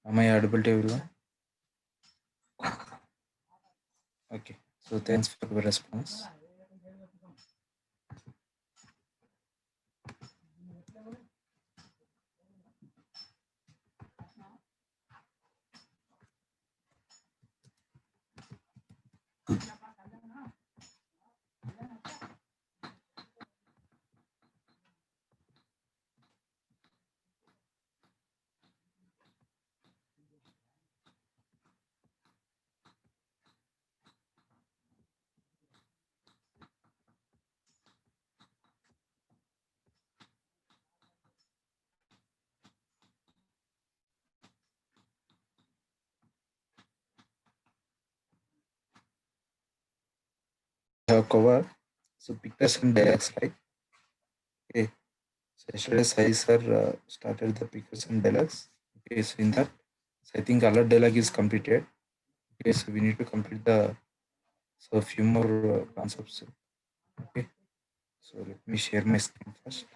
Am I audible to everyone? Okay. So thanks for your response. Have covered so pictures and dialogues, right? Okay. So yesterday Sai sir started the pictures and dialogues. Okay. So in that, so I think alert dialogue is completed. Okay. So we need to complete the so a few more concepts. Okay. So let me share my screen first.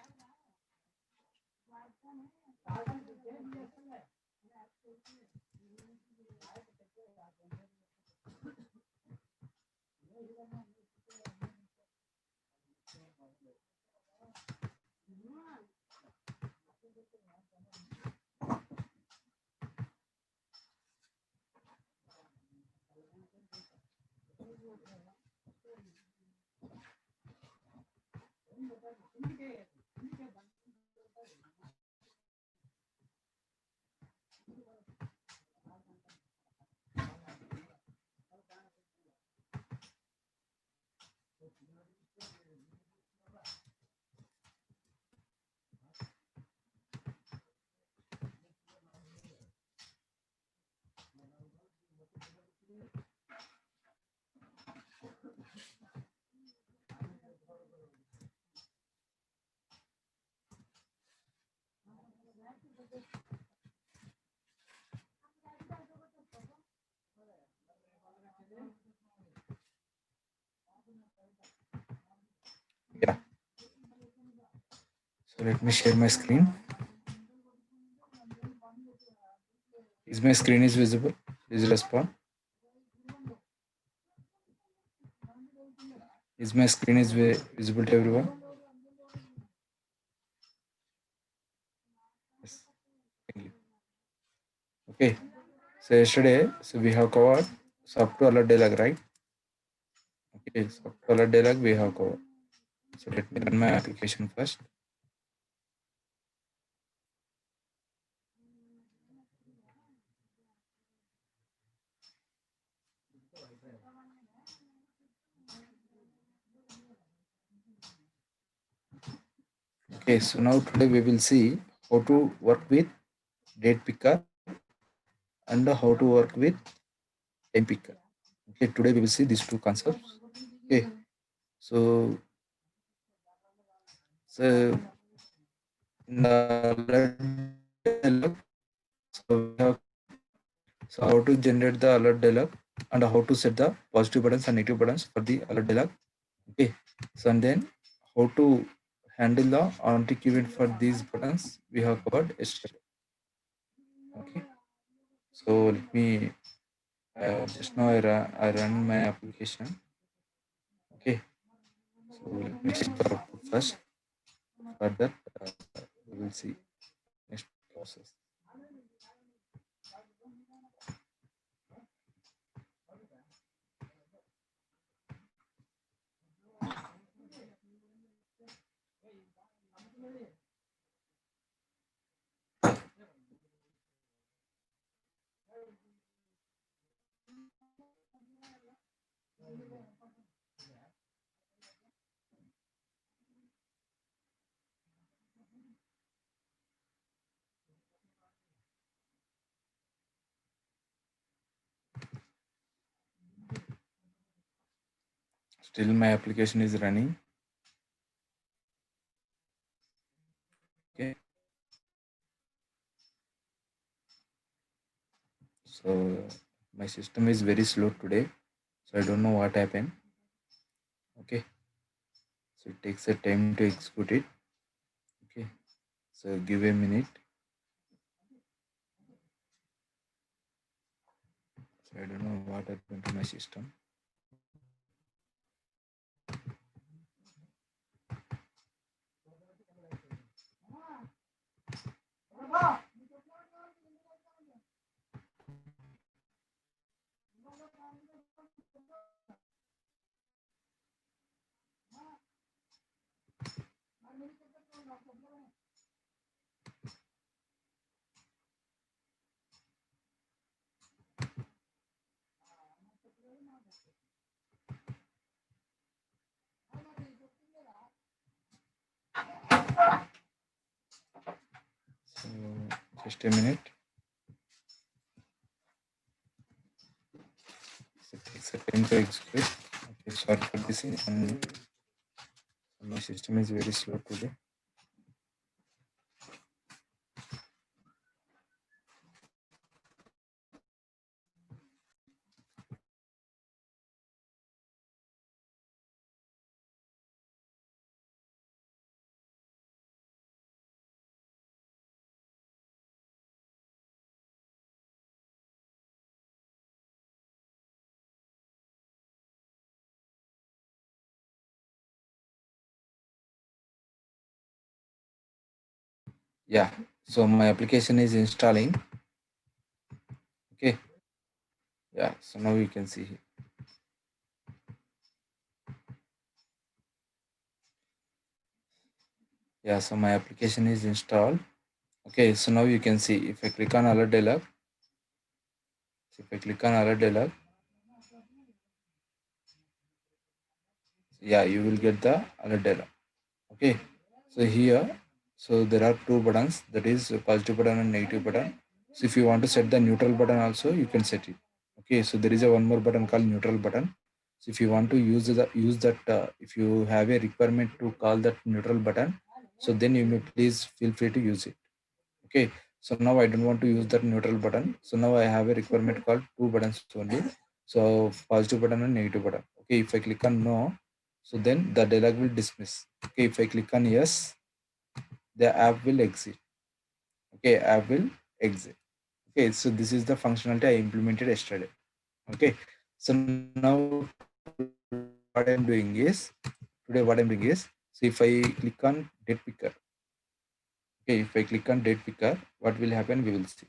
Yeah. So let me share my screen. Is my screen is visible? Please respond. Is my screen is visible to everyone? Yes. Thank you. Okay. So yesterday, so we have covered so up to alert dialogue, right? Okay. So up to alert dialogue we have covered. So let me run my application first. Okay. So now today we will see how to work with date picker and how to work with time picker. Okay. Today we will see these two concepts. Okay. So so in the alert dialog, so we have so how to generate the alert dialog and how to set the positive buttons and negative buttons for the alert dialog. Okay. So and then how to handle the on-tick event for these buttons we have covered yesterday. Okay. So let me just now I run my application. Okay. So let me check the output first. For that, we will see next process. Still my application is running. Okay. So my system is very slow today. So I don't know what happened. Okay. So it takes a time to execute it. Okay. So give a minute. I don't know what happened to my system. So just a minute. So it takes a time to execute. Okay, sorry for this. My system is very slow today. Yeah, so my application is installing. Okay, yeah, so now you can see here. Yeah, so my application is installed. Okay, so now you can see if I click on alert dialog. So if I click on alert dialog, yeah, you will get the alert dialog. Okay, so here, so there are two buttons, that is a positive button and negative button. So if you want to set the neutral button also, you can set it. Okay, so there is a one more button called neutral button. So if you want to use that, if you have a requirement to call that neutral button, so then you may please feel free to use it. Okay, so now I don't want to use that neutral button. So now I have a requirement called two buttons only. So positive button and negative button. Okay, if I click on no, so then the dialog will dismiss. Okay, if I click on yes, the app will exit. Okay, app will exit. Okay, so this is the functionality I implemented yesterday. Okay, so now what I'm doing is, so if I click on date picker, okay, if I click on date picker, what will happen? We will see.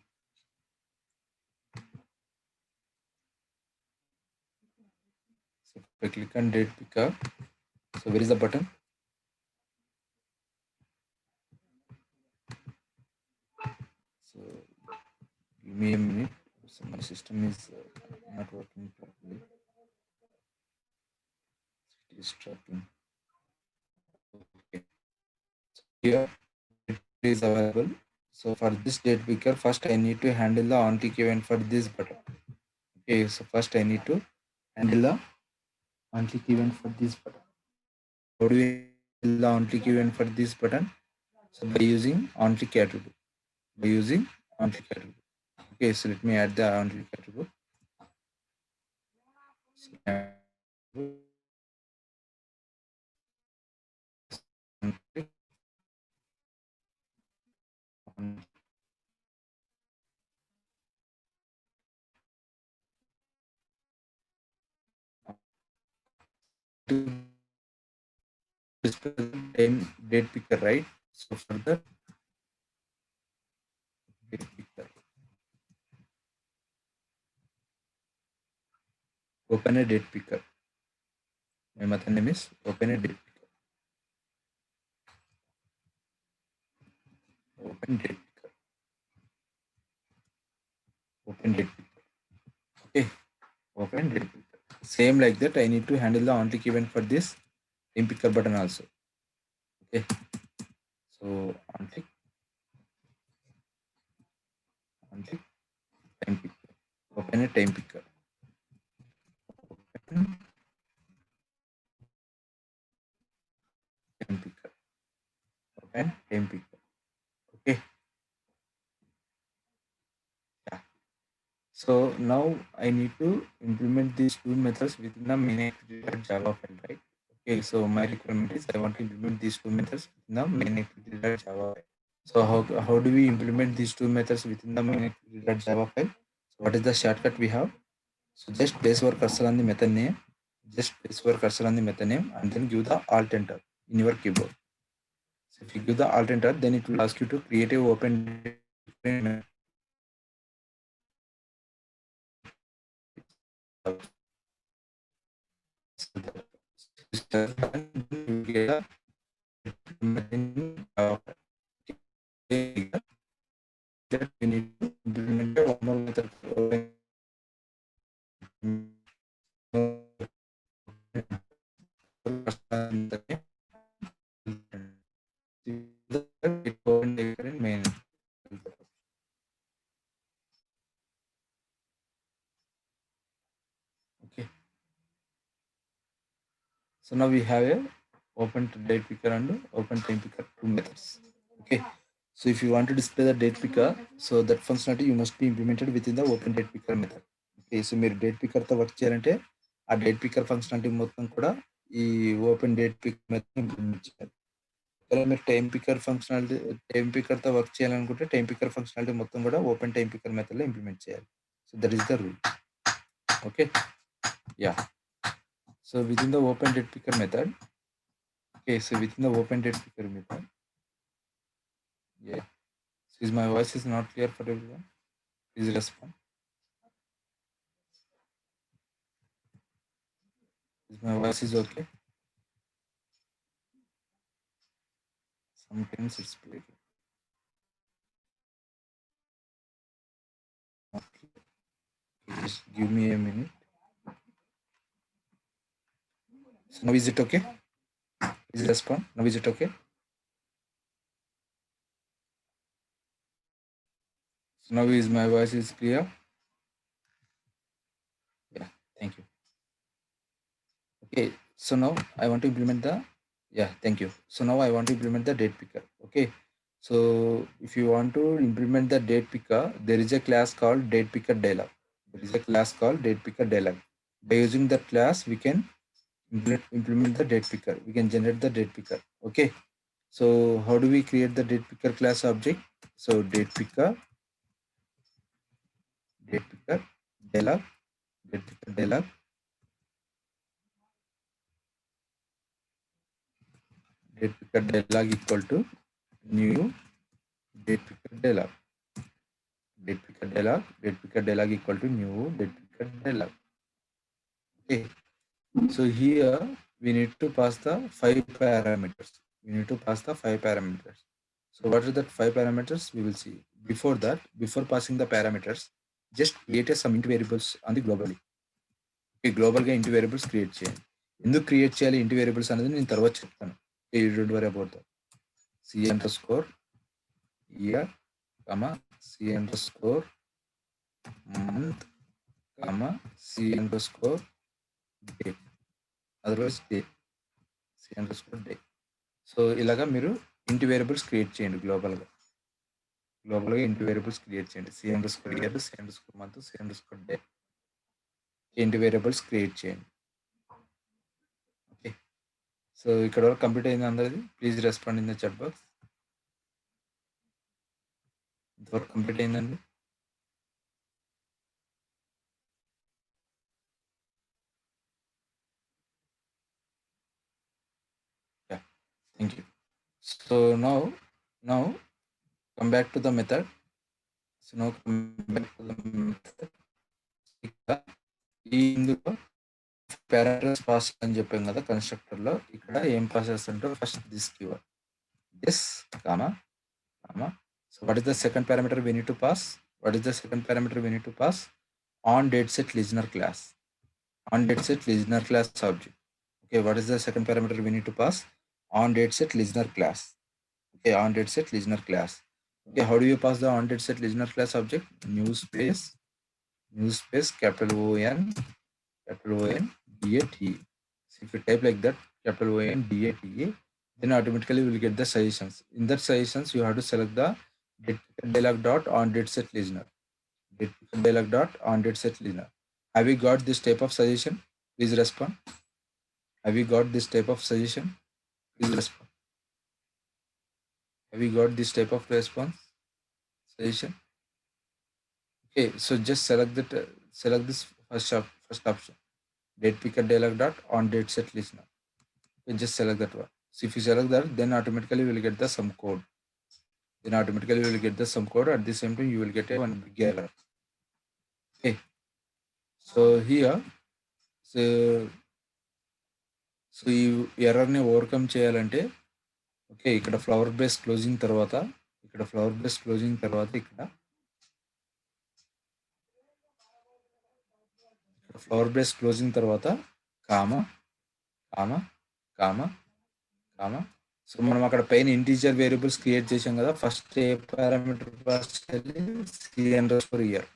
So if I click on date picker, so where is the button? So give me a minute. So my system is not working properly. It is dropping. Okay. So here it is available. So for this date picker, first I need to handle the on click event for this button. Okay, so first I need to handle the on click event for this button. How do we handle the on click event for this button? So by using on click attribute. By using on click attribute. Okay, so let me add the on click attribute. So, on click on to display the date picker, right? So for the date picker, open a date picker. My method name is open a date picker. Open date picker. Open date picker. Okay, open date picker. Same like that, I need to handle the on click event for this time picker button also. Okay, so on click time picker. Open a time picker. Open time picker. Open time picker. Okay. Yeah. So now I need to implement these two methods within the main activity Java file, right? Okay, so my requirement is I want to implement these two methods within the main activity Java file. So how do we implement these two methods within the main activity Java file? So what is the shortcut we have? So just place your cursor on the method name. Just place your cursor on the method name and then give the Alt Enter in your keyboard. So if you give the Alt Enter, then it will ask you to create a open that we need to implement one more method. Main. Okay. So now we have a open date picker and open time picker, two methods. Okay. So if you want to display the date picker, so that functionality you must be implemented within the open date picker method. Okay. So మీరు date picker తో work చేయాలంటే ఆ date picker functionality మొత్తం కూడా ఈ open date pick method implement చేయాలి. ఒకవేళ మీరు టైం పిక్కర్ తో వర్క్ చేయాలనుకుంటే టైం పిక్కర్ ఫంక్షనాలిటీ మొత్తం కూడా ఓపెన్ టైం పిక్కర్ మెథడ్ లో ఇంప్లిమెంట్ చేయాలి. So that is the rule. Okay. Yeah. So within the open date picker method, okay, so within the open date picker method, yeah. So is my voice is not clear for everyone? Please respond. Is my voice is okay? Sometimes it's breaking. Okay. Just give me a minute. So now is it okay? Please respond. Now is it okay? So now is my voice is clear? Yeah, thank you. Okay, so now I want to implement the, yeah, thank you. So now I want to implement the date picker. Okay, so if you want to implement the date picker, there is a class called date picker dialog. There is a class called date picker dialog. By using that class, we can implement the date picker. We can generate the date picker. Okay, so how do we create the date picker class object? So date picker dialog, date picker dialog, date picker dialog equal to new date picker dialog. Date picker dialog equal to new date picker dialog. Okay, so here we need to pass the 5 parameters. We need to pass the 5 parameters. So what are the 5 parameters? We will see. Before that, before passing the parameters, just create some int variables on the globally. Okay, global గా int variables create చేయండి. ఎందుకు create చేయాలి int variables అనేది నేను తర్వాత చెప్తాను. Okay, you don't worry about that. C underscore year, comma C underscore month, comma C underscore day. Otherwise day. C underscore day. So ఇలాగా మీరు ఇంటి వేరియబుల్స్ క్రియేట్ చేయండి గ్లోబల్గా ఇంటి వేరియబుల్స్ క్రియేట్ చేయండి. C underscore year, C underscore month, C underscore day int variables create చేయండి. Okay, so ఇక్కడ వరకు complete అయింది అందరిది. Please respond in the chat box. ఇంతవరకు కంప్లీట్ అయిందండి. Yeah, thank you. So now come back to the method. So now come back to the method. ఈ ఇందులో parameters pass అని చెప్పాం కదా కన్స్ట్రక్టర్ లో. ఇక్కడ ఏం పాస్ చేస్తుంటే first this keyword this comma comma. So what is the second parameter we need to pass? What is the second parameter we need to pass? On date set listener class. On date set listener class object. Okay, what is the second parameter we need to pass? On date set listener class. Okay, on date set listener class. Okay, how do you pass the on date set listener class object? New space capital ON DATE. So if you type like that, capital ON DATE, then automatically you will get the suggestions. In that suggestions, you have to select the dialog dot on date set listener. Dialog dot on date set listener. Have you got this type of suggestion? Please respond. Have you got this type of suggestion? Please respond. Have you got this type of response suggestion? Okay, so just select this first option, date picker dialog dot on date set listener. You just select that one. So if you select that, then automatically you will get the some code. Then automatically you will get the some code. At the same time, you will get a one big error. Okay. So here, so ఈ ఎర్రర్ని overcome చేయాలంటే, okay, ఇక్కడ flower base closing తర్వాత ఇక్కడ flower base closing తర్వాత comma comma comma comma. So మనం అక్కడ పైన integer variables create చేసాం కదా, ఫస్ట్ ఏ పారామీటర్ పాస్ చేయాలి, C_ఇయర్.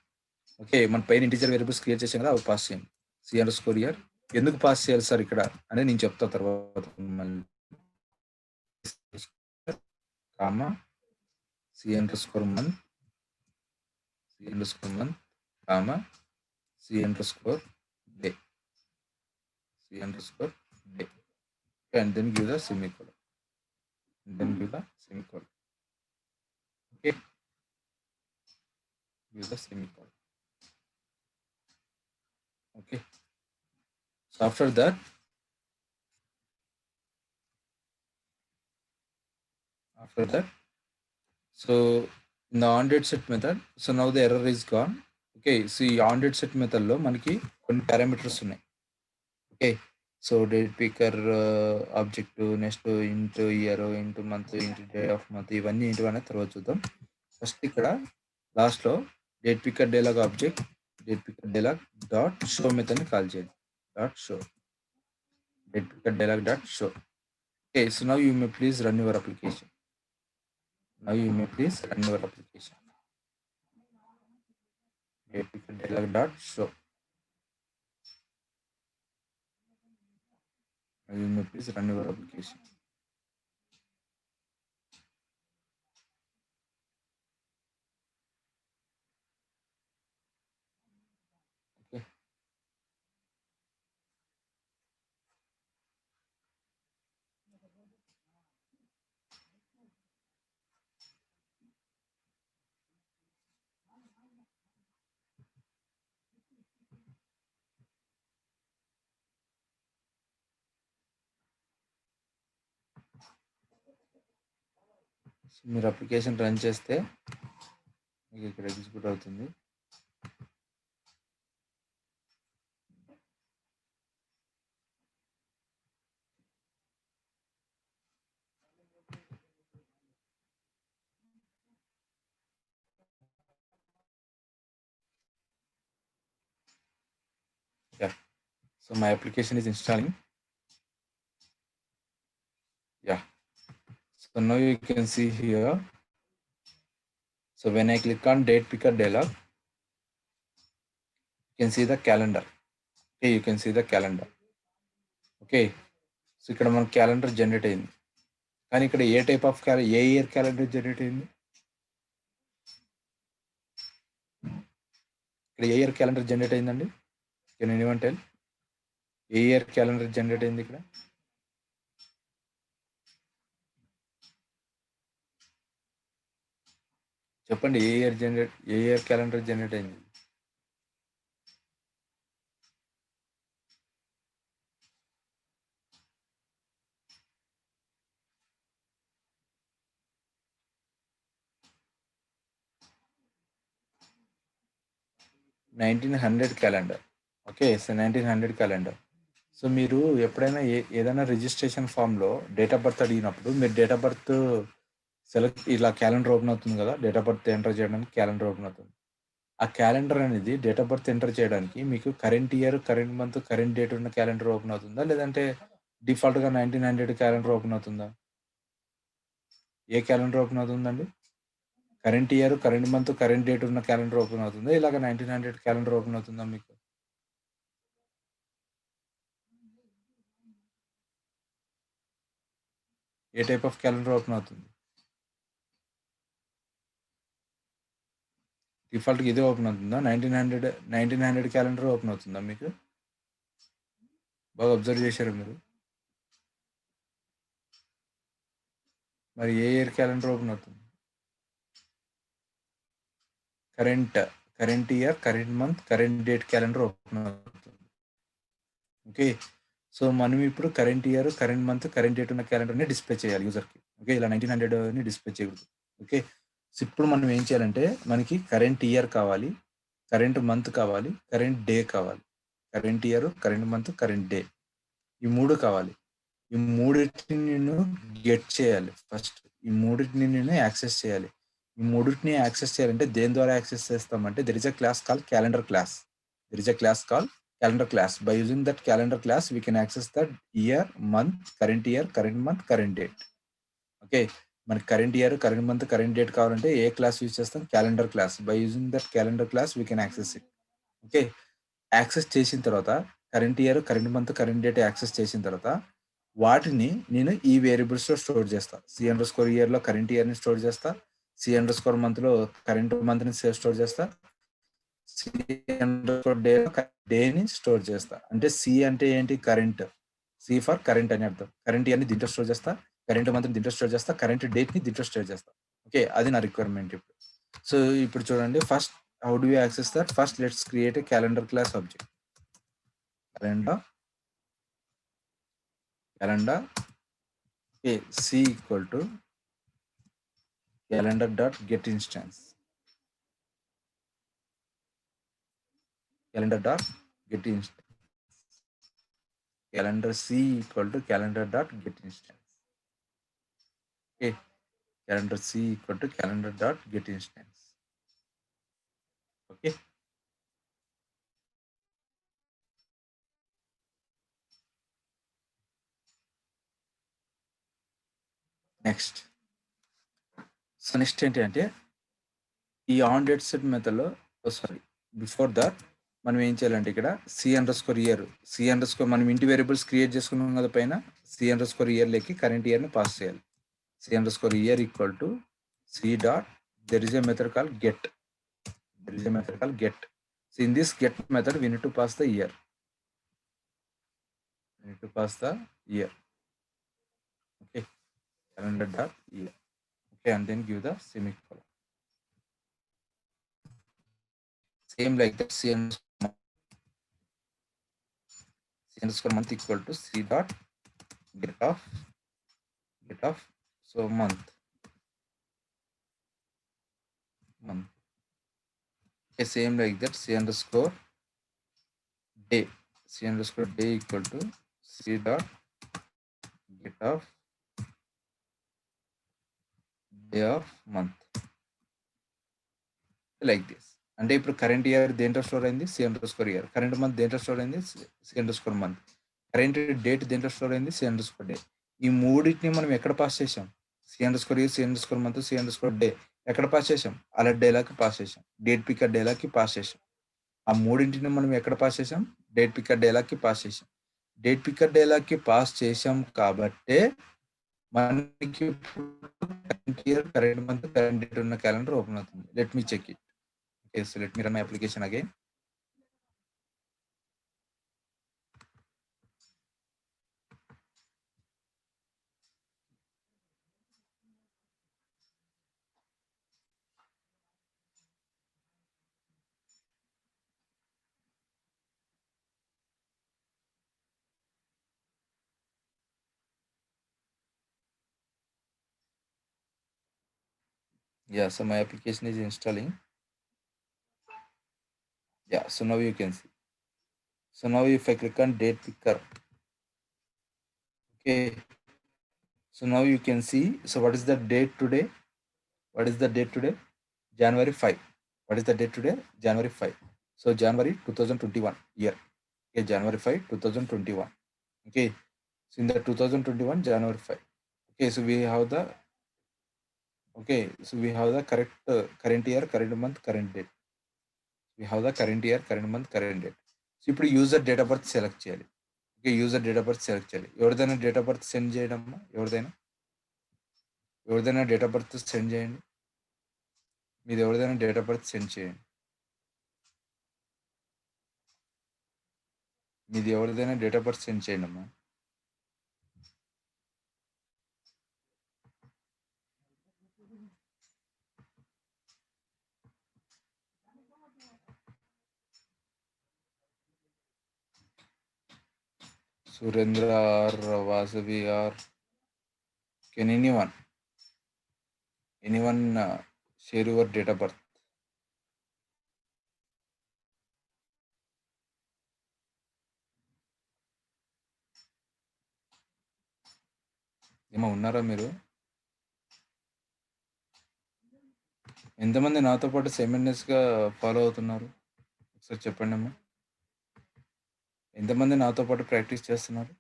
ఓకే, మన పైన ఇంటీజర్ వేరియబుల్స్ క్రియేట్ చేసాం కదా, అవి పాస్ చేయండి. C_ఇయర్ ఎందుకు పాస్ చేయాలి సార్ ఇక్కడ అని నేను చెప్తా తర్వాత. మళ్ళీ comma C_month comma C_day and then give the semicolon. Okay, give the semicolon. Okay, so after that, so in the onDate set method, so now the error is gone. Okay, see onDate set method లో మనకి కొన్ని parameters ఉన్నాయి. Okay, so date picker object, next into year, into month, into day of month, ఇవన్నీ ఏంటి అనేది తర్వాత చూద్దాం. First ఇక్కడ లాస్ట్లో date picker dialog object dot show మెథడ్ని కాల్ చేయండి. Date picker dialog dot show. Okay, so now you may please run your application. Date picker dialog dot show. You may please run your application. Okay. So మీరు application run చేస్తే మీకు ఇక్కడ execute అవుతుంది. Yeah, so my application is installing. Yeah, so now you can see here. So when I click on date picker dialog, you can see the calendar. Okay, you can see the calendar. Okay, so ఇక్కడ మన calendar generate అయింది. కానీ ఇక్కడ ఏ type of ఏ year calendar generate అయింది? ఇక్కడ ఏ ఇయర్ క్యాలెండర్ జనరేట్ అయిందండి? Can anyone tell? ఏ ఇయర్ క్యాలెండర్ జనరేట్ అయింది ఇక్కడ? చెప్పండి, ఏ ఇయర్ క్యాలెండర్ జనరేట్ అయింది? Calendar. Okay, so 1900 calendar. So మీరు ఎప్పుడైనా ఏదైనా రిజిస్ట్రేషన్ ఫామ్లో డేట్ ఆఫ్ బర్త్ అడిగినప్పుడు మీరు డేట్ ఆఫ్ బర్త్ సెలెక్ట్, ఇలా క్యాలెండర్ ఓపెన్ అవుతుంది కదా, డేట్ ఆఫ్ బర్త్ ఎంటర్ చేయడానికి క్యాలెండర్ ఓపెన్ అవుతుంది. ఆ క్యాలెండర్ అనేది డేట్ ఆఫ్ బర్త్ ఎంటర్ చేయడానికి మీకు current year, current month, current date ఉన్న క్యాలెండర్ ఓపెన్ అవుతుందా, లేదంటే డిఫాల్ట్గా 1900 క్యాలెండర్ ఓపెన్ అవుతుందా? ఏ క్యాలెండర్ ఓపెన్ అవుతుందండి? Current year, current month, current date ఉన్న క్యాలెండర్ ఓపెన్ అవుతుందా, ఇలాగ 1900 క్యాలెండర్ ఓపెన్ అవుతుందా మీకు? ఏ టైప్ ఆఫ్ క్యాలెండర్ ఓపెన్ అవుతుంది? డిఫాల్ట్గా ఇదే ఓపెన్ అవుతుందా? 1900 క్యాలెండర్ ఓపెన్ అవుతుందా మీకు? బాగా అబ్జర్వ్ చేశారు మీరు. మరి ఏ ఇయర్ క్యాలెండర్ ఓపెన్ అవుతుంది? Current current year, current month, current date calendar open అవుతుంది. ఓకే, సో మనం ఇప్పుడు current year, current month, current date ఉన్న క్యాలెండర్ని డిస్ప్లే చేయాలి యూజర్కి. ఓకే, ఇలా 1900ని డిస్ప్లే చేయకూడదు. ఓకే, సో ఇప్పుడు మనం ఏం చేయాలంటే మనకి కరెంట్ ఇయర్ కావాలి, కరెంట్ మంత్ కావాలి, కరెంట్ డే కావాలి. Current year, current month, current day, ఈ మూడు కావాలి. ఈ మూడింటిని నేను గెట్ చేయాలి. ఫస్ట్ ఈ మూడింటిని నేను యాక్సెస్ చేయాలి. ఈ మూడింటిని యాక్సెస్ చేయాలంటే దేని ద్వారా యాక్సెస్ చేస్తామంటే there is a class call calendar class. There is a class call calendar class. By using that calendar class we can access the year, month, current month, current date. Okay, మనకి current year, current month, current date కావాలంటే ఏ class use చేస్తాం? Calendar class. By using that calendar class we can access it. Okay, access చేసిన తర్వాత current year, current month, current date access చేసిన తర్వాత వాటిని నేను ఈ వేరియబుల్స్లో స్టోర్ చేస్తా. C__ ఇయర్లో కరెంట్ ఇయర్ని స్టోర్ చేస్తా, C__ మంత్లో కరెంట్ మంత్ని స్టోర్ చేస్తా, డేని స్టోర్ చేస్తా. అంటే సి అంటే ఏంటి? కరెంట్. సి ఫర్ కరెంట్ అని అర్థం. కరెంట్ ఇయర్ని దీంట్లో స్టోర్ చేస్తా, కరెంట్ మంత్ని దీంట్లో స్టోర్ చేస్తా, కరెంట్ డేట్ని దీంట్లో స్టోర్ చేస్తా. ఓకే, అది నా రిక్వైర్మెంట్ ఇప్పుడు. సో ఇప్పుడు చూడండి, first how do you access that? First let's create a calendar class object. calendar okay, c equal to calendar dot get instance. Calendar dot get instance. Calendar c equal to calendar dot get instance. Okay, calendar c equal to calendar dot get instance. Okay, next. So next ఏంటి అంటే ఈ on date set మెథడ్లో before that మనం ఏం చేయాలంటే ఇక్కడ C__ year మనం ఇంటి వేరియబుల్స్ క్రియేట్ చేసుకున్నాం కదా పైన. C__ ఇయర్లోకి కరెంట్ ఇయర్ని పాస్ చేయాలి. C__ year equal to c dot there is a method called get. So in this get method we need to pass the year. Okay, calendar dot year. Okay, and then give the semicolon. Same like that, C__ month equal to c dot get of so month. Okay, same like that, C__ day. C__ day equal to c dot get of day of month. Like this. అంటే ఇప్పుడు current year దేంట్లో store అయింది? C__ year. Current month దేంట్లో store అయింది? C__ month. Current date దేంట్లో store అయింది? C__ day. ఈ మూడింటిని మనం ఎక్కడ పాస్ చేసాం? C__ year, C__ month, C__ day ఎక్కడ పాస్ చేసాం? అలర్ట్ డేలాకి పాస్ చేసాం, డేట్ పికర్ డేలాకి పాస్ చేసాం. ఆ మూడింటిని మనం ఎక్కడ పాస్ చేసాం? డేట్ పికర్ డేలాకి పాస్ చేసాం. డేట్ పికర్ డేలాకి పాస్ చేసాం కాబట్టే మనకి current year, current month, current date ఉన్న క్యాలెండర్ ఓపెన్ అవుతుంది. Let me check it. Okay, so let me run my application again. Yeah, so my application is installing. Yeah, so now you can see. So now if I click on date picker, okay, so now you can see. So what is the date today? January 5. What is the date today? January 5. So January 2021 year. Okay, January 5, 2021. Okay, so in the 2021 January 5. Okay, so we have the correct current year, current month, current date. We have the current year, current month, current date. So ఇప్పుడు user date of birth select చేయాలి. Okay, user date of birth select చేయాలి. ఎవరిదైనా date of birth send చేయడమ్మా? ఎవరిదైనా date of birth send చేయండి. మీది ఎవరిదైనా date of birth send చేయండి. అమ్మా. Surendra or Vasavi or can anyone share your date of birth? ఏమో ఉన్నారా మీరు? ఎంతమంది నాతో పాటు సెమినర్స్‌గా ఫాలో అవుతున్నారు? ఒకసారి చెప్పండమ్మా. ఎంతమంది నాతో పాటు ప్రాక్టీస్ చేస్తున్నారు?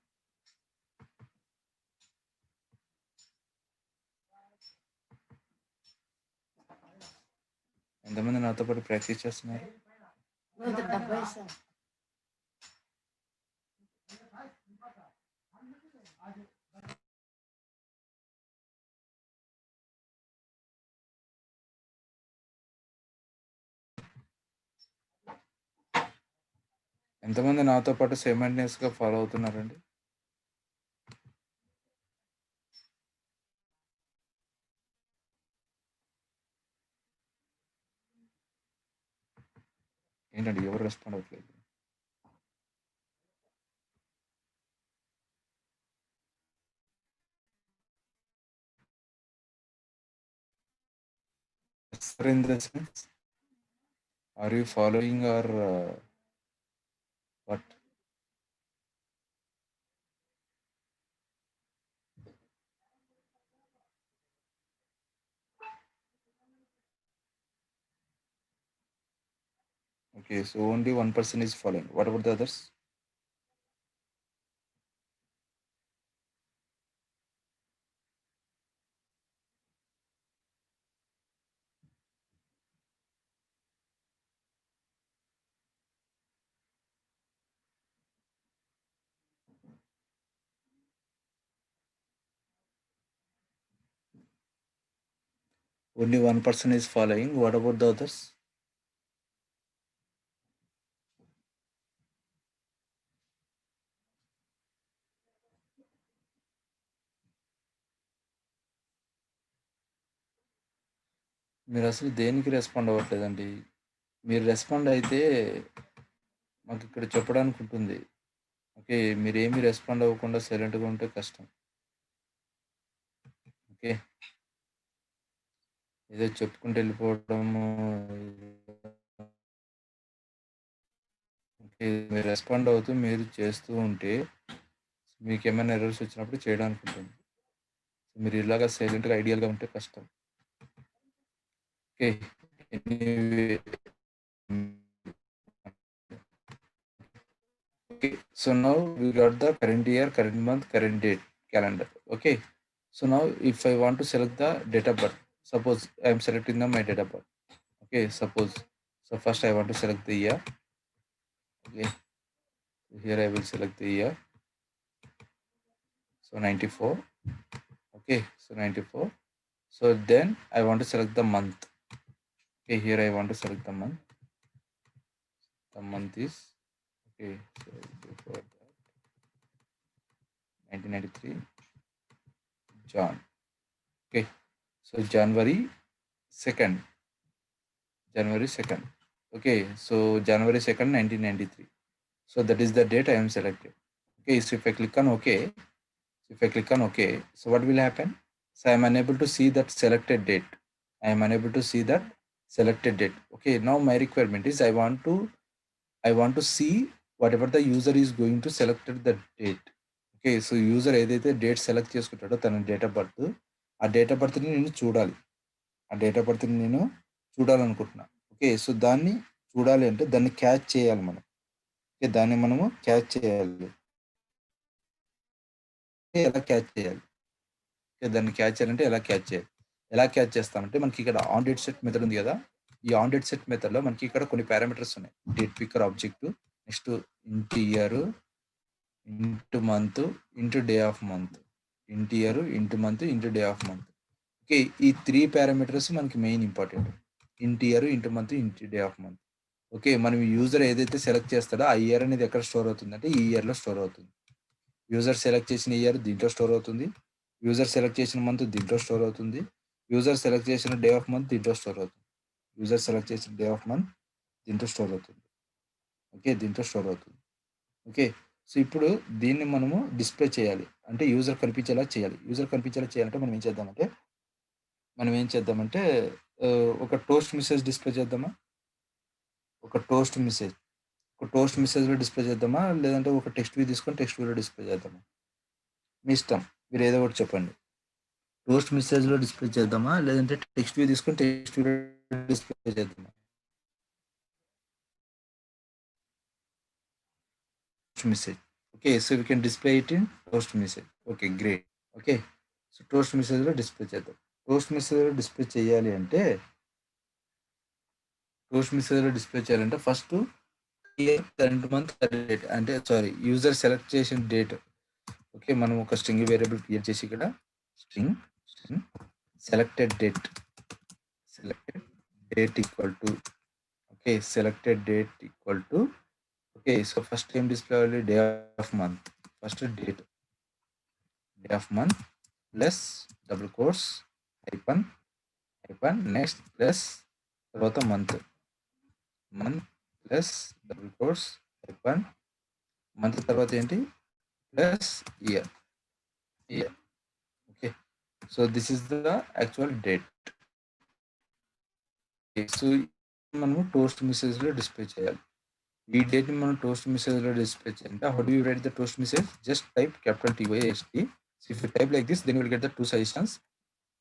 ఎంతమంది నాతో పాటు ప్రాక్టీస్ చేస్తున్నారు? 170 సార్. ఎంతమంది నాతో పాటు సైమల్టేనియస్‌గా ఫాలో అవుతున్నారండి? ఏంటండి ఎవరు రెస్పాండ్ అవ్వట్లేదు? Sir, in the sense, are you following or what? Okay, so only one person is following. What about the others? Only one person is following. What about the others? మీరు అసలు దేనికి respond అవ్వట్లేదండి. మీరు respond అయితే మాకు ఇక్కడ చెప్పడానికి ఉంటుంది. Okay. మీరేమి రెస్పాండ్ అవ్వకుండా సైలెంట్‌గా ఉంటే కష్టం. ఓకే. ఏదో చెప్పుకుంటూ వెళ్ళిపోవడము. ఓకే. మీరు రెస్పాండ్ అవుతూ మీరు చేస్తూ ఉంటే మీకేమైనా ఎర్రర్స్ వచ్చినప్పుడు చేయడానికి ఉంటుంది. మీరు ఇలాగా సైలెంట్‌గా ఐడియల్‌గా ఉంటే కష్టం. Okay. Anyway okay. So now we got the current year, current month, current date calendar. Okay. So now if I want to select the date of birth, suppose I am selecting my date of birth. Okay. Suppose so first I want to select the year. Okay. Here I will select the year. So 94. Okay. So 94. So then I want to select the month. Okay. Here I want to select the month. The month is okay. So before that 1993 John. Okay. So January 2nd. January 2nd. Okay, so January 2nd, 1993. So that is the date I am selected. Okay, so if I click on OK, so what will happen? So I am unable to see that selected date. I am unable to see that selected date. Okay, now my requirement is I want to see whatever the user is going to select the date. Okay, so user ఏదైతే date select చేసుకుంటాడో తన date of birth, ఆ date of బర్త్ని నేను చూడాలి. ఆ date of బర్త్ని నేను చూడాలనుకుంటున్నా. Okay. So దాన్ని చూడాలి అంటే దాన్ని క్యాచ్ చేయాలి మనం. ఓకే. దాన్ని మనము క్యాచ్ చేయాలి. ఎలా క్యాచ్ చేయాలి? ఓకే. దాన్ని క్యాచ్ చేయాలంటే ఎలా క్యాచ్ చేయాలి? ఎలా క్యాచ్ చేస్తామంటే మనకి ఇక్కడ ఆన్ డేట్ సెట్ మెథడ్ ఉంది కదా! ఈ ఆన్ డేట్ సెట్ మెథడ్‌లో మనకి ఇక్కడ కొన్ని పారామీటర్స్ ఉన్నాయి. డేట్ పికర్ ఆబ్జెక్ట్, నెక్స్ట్ ఇంట్ ఇయర్, ఇంట్ మంత్, ఇంట్ డే ఆఫ్ మంత్. ఇంట్ ఇయర్, ఇంట్ మంత్, ఇంట్ డే ఆఫ్ మంత్. ఓకే. ఈ 3 పారామీటర్స్ మనకి మెయిన్ ఇంపార్టెంట్. ఇంట్ ఇయర్, ఇంట్ మంత్, ఇంట్ డే ఆఫ్ మంత్. ఓకే. మనం యూజర్ ఏదైతే సెలెక్ట్ చేస్తాడో ఆ ఇయర్ అనేది ఎక్కడ స్టోర్ అవుతుందంటే ఈ ఇయర్‌లో స్టోర్ అవుతుంది. యూజర్ సెలెక్ట్ చేసిన ఇయర్ దీంట్లో స్టోర్ అవుతుంది. యూజర్ సెలెక్ట్ చేసిన మంత్ దీంట్లో స్టోర్ అవుతుంది. యూజర్ సెలెక్ట్ చేసిన డే ఆఫ్ మంత్ దీంట్లో స్టోర్ అవుతుంది. యూజర్ సెలెక్ట్ చేసిన డే ఆఫ్ మంత్ దీంట్లో స్టోర్ అవుతుంది. ఓకే. దీంట్లో స్టోర్ అవుతుంది. ఓకే. సో ఇప్పుడు దీన్ని మనము డిస్ప్లే చేయాలి అంటే యూజర్ కనిపించేలా చేయాలి. యూజర్ కనిపించేలా చేయాలంటే మనం ఏం చేద్దామంటే ఒక టోస్ట్ మెసేజ్ డిస్ప్లే చేద్దామా? ఒక టోస్ట్ మెసేజ్‌లో డిస్ప్లే చేద్దామా? లేదంటే ఒక టెక్స్ట్ వ్యూ తీసుకొని టెక్స్ట్ వ్యూలో డిస్ప్లే చేద్దామా? మీ ఇష్టం. మీరు ఏదో ఒకటి చెప్పండి. టోస్ట్ మెసేజ్‌లో డిస్ప్లే చేద్దామా? లేదంటే టెక్స్ట్ వ్యూ తీసుకొని టెక్స్ట్ వ్యూలో డిస్ప్లే చేద్దామా? Message. Okay, so we can display it in toast message. Okay, great. Okay, so toast message లో డిస్ప్లే చేద్దాం. టోస్ట్ మెసేజ్ లో డిస్ప్లే చేయాలంటే ఫస్ట్ కరెంట్ మంత్ డేట్ అంటే సారీ యూజర్ సెలెక్ట్ చేసిన date. Okay, మనం ఒక స్ట్రింగ్ వేరియబుల్ క్రియేట్ చేసి ఇక్కడ string selected date equal to okay selected date equal to okay so first ఏం డిస్ప్లే అవ్వాలి day of month first date of month plus double quotes hyphen next plus తర్వాత month plus double quotes hyphen month తర్వాత ఏంటి plus year okay so this is the actual date so మనము toast message లో display చేయాలి ఈ date ని మనం toast message లో డిస్ప్లే చేయాలంటే how do you right the toast message just type capital TYST so if you type like this then you will get the two suggestions.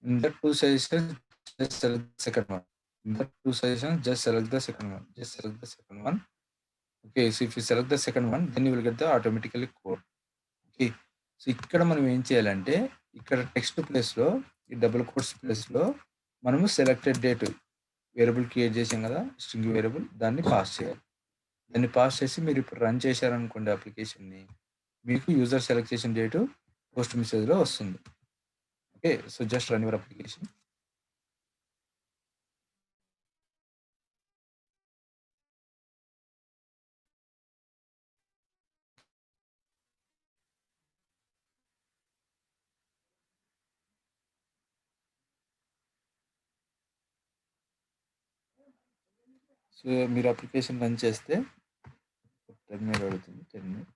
In the two suggestions, just select the second one. In the two suggestions, just select the second one. Okay, so if you select the second one, then you will get the automatically code. Okay, so ఇక్కడ మనం ఏం చేయాలంటే ఇక్కడ text ప్లేస్లో ఈ double quotes ప్లేస్లో మనము selected date variable create చేసాం కదా స్ట్రింగ్ వేరియబుల్ దాన్ని పాస్ చేయాలి. దాన్ని పాస్ చేసి మీరు ఇప్పుడు రన్ చేశారనుకోండి అప్లికేషన్ని మీకు యూజర్ సెలెక్ట్ చేసిన డేటు పోస్ట్ మెసేజ్లో వస్తుంది. Okay so just run your application. So మీరు అప్లికేషన్ రన్ చేస్తే 10 minutes అడుగుతుంది 10 minutes.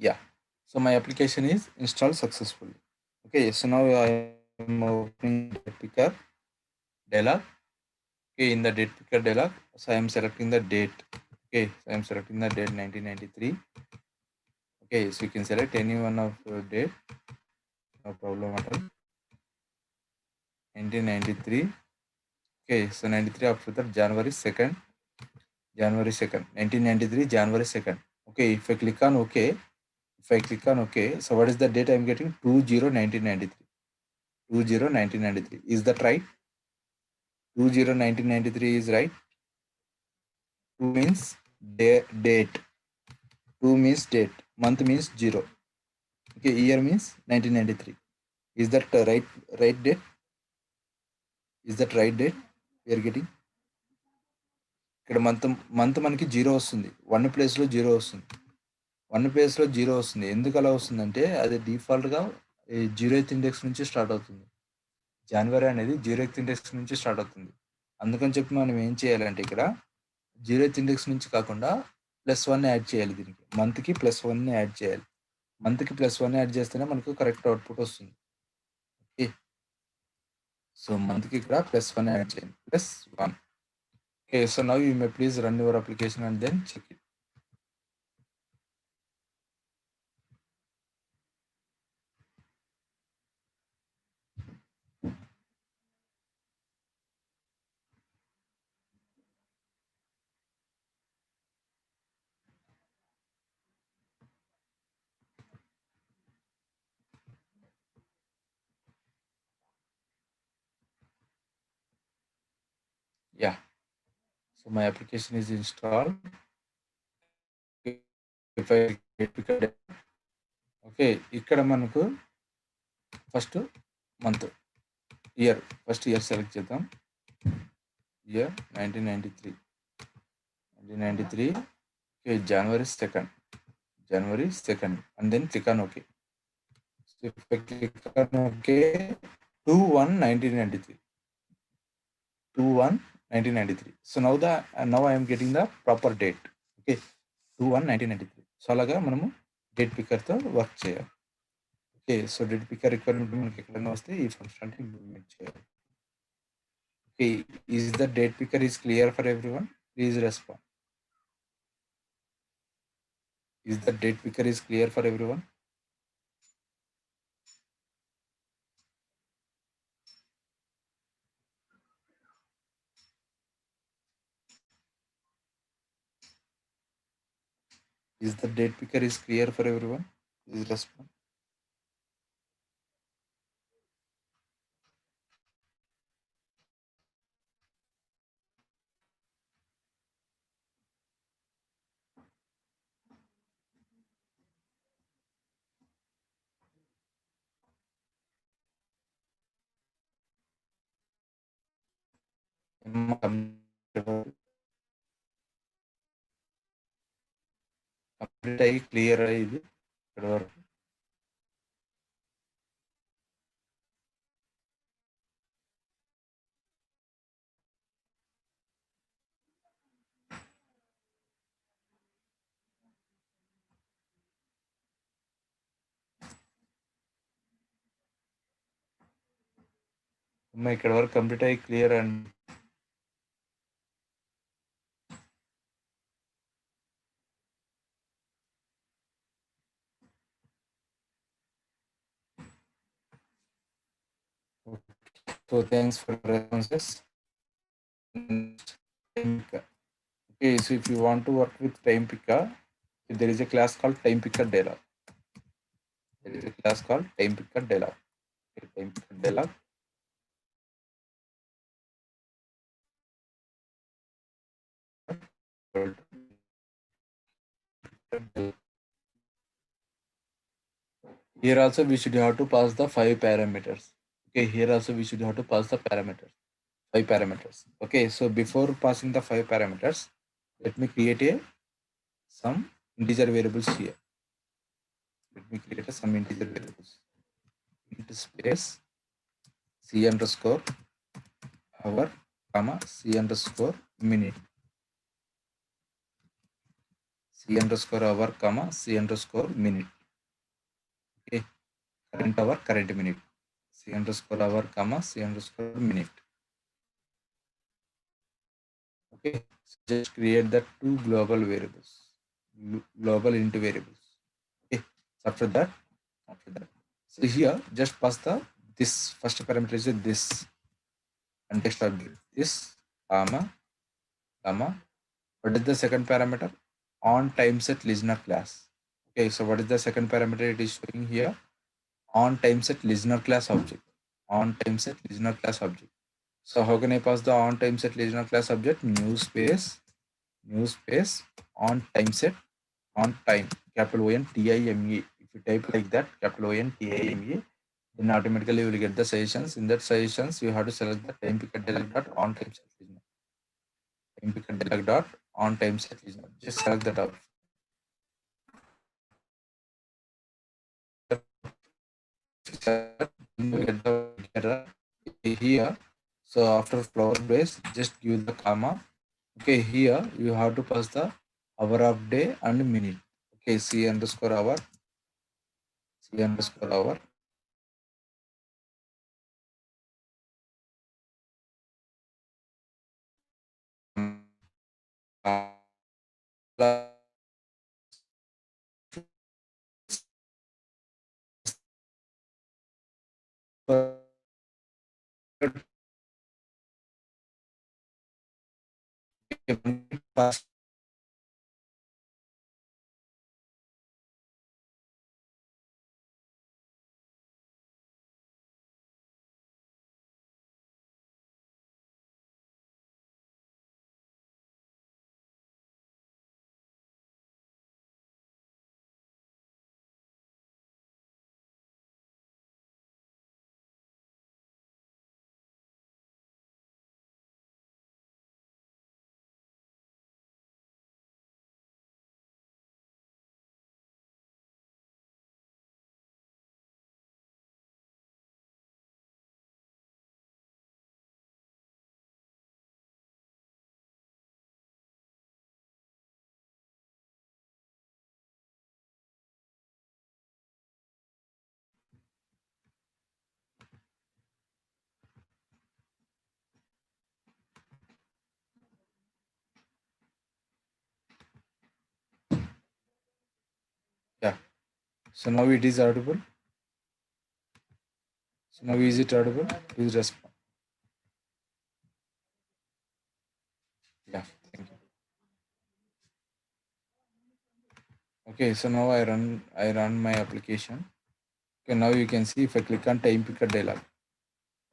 Yeah, so my application is installed successfully. Okay, so now I am opening date picker dialog. Okay, in the date picker dialog, so I am selecting the date. Okay, so I am selecting the date 1993. Okay, so you can select any one of date, no problem at all. 1993. Okay, so 93 after that January 2nd, 1993 January 2nd. Okay, if I click on OK, so what is the date I am getting? 20/1993. 20/1993. Is that right? 20/1993 is right. 2 means date. 2 means date. Month means 0. Okay, year means 1993. Is that right date? Is that right date we are getting? ఇక్కడ month మనకి 0 వస్తుంది. 1 ప్లేస్లో 0 వస్తుంది. 1 ప్లేస్లో 0 వస్తుంది. ఎందుకు అలా వస్తుందంటే అది డిఫాల్ట్గా 0th ఇండెక్స్ నుంచి స్టార్ట్ అవుతుంది. జనవరి అనేది 0th ఇండెక్స్ నుంచి స్టార్ట్ అవుతుంది. అందుకని చెప్పి మనం ఏం చేయాలంటే ఇక్కడ 0th ఇండెక్స్ నుంచి కాకుండా +1 యాడ్ చేయాలి దీనికి. మంత్కి +1 యాడ్ చేయాలి. మంత్కి +1 యాడ్ చేస్తేనే మనకు కరెక్ట్ అవుట్పుట్ వస్తుంది. ఓకే సో మంత్కి ఇక్కడ +1 యాడ్ చేయండి +1. Okay so now you may please run your application and then check it. Yeah, so my application is installed. If I pick a date, okay ఇక్కడ మనకు first month year first year select చేద్దాం. Year 1993 okay January 2nd and then click on OK. So if I click on OK 2/1/1993 1993. So now I am getting the proper date. Okay, 2/1/1993. So అలాగా మనము date పిక్కర్తో work చేయాలి. Okay, so date picker requirement మనకి ఎక్కడైనా వస్తే ఈ function implement చేయాలి. Okay, is the date picker is clear for everyone? Please respond. Is the date picker is clear for everyone? Is the date picker is clear for everyone? Please respond. Complete అయ్యి clear అయ్యింది ఇక్కడ వరకు. అమ్మా ఇక్కడ వరకు complete అయ్యి clear and so thanks for responses. Okay, so if you want to work with time picker, there is a class called time picker dialog. There is a class called time picker dialog. Okay, time picker dialog. Here also we should have to pass the 5 parameters. Okay, here also we should have to pass the parameters. 5 parameters. Okay, so before passing the 5 parameters, let me create some integer variables here. Let me create some integer variables. Int space c underscore hour comma c underscore minute. C underscore hour comma c underscore minute. Okay, current hour, current minute. C underscore hour comma c underscore minute. Okay, so just create the two global variables, global int variables. Okay, so after that, so here just pass the this first parameter is this context object, this comma. What is the second parameter? On time set listener class. Okay, so what is the second parameter it is showing here? On time set listener class object. On time set listener class object. So how can I pass the on time set listener class object? New space on time set on time, capital ONTIME. If you type like that, capital ONTIME, then automatically you will get the suggestions. In that suggestions, you have to select the time picker dialog dot on time set listener. Time picker dialog dot on time set listener. Just select that up. Get the error here. So after flower base, just give the comma. Okay, here you have to pass the hour of day and minute. Okay, c underscore hour, pass So now it is audible. So now is it audible? Please respond. Yeah, thank you. Okay, so now I run my application. Okay, now you can see if I click on time picker dialog.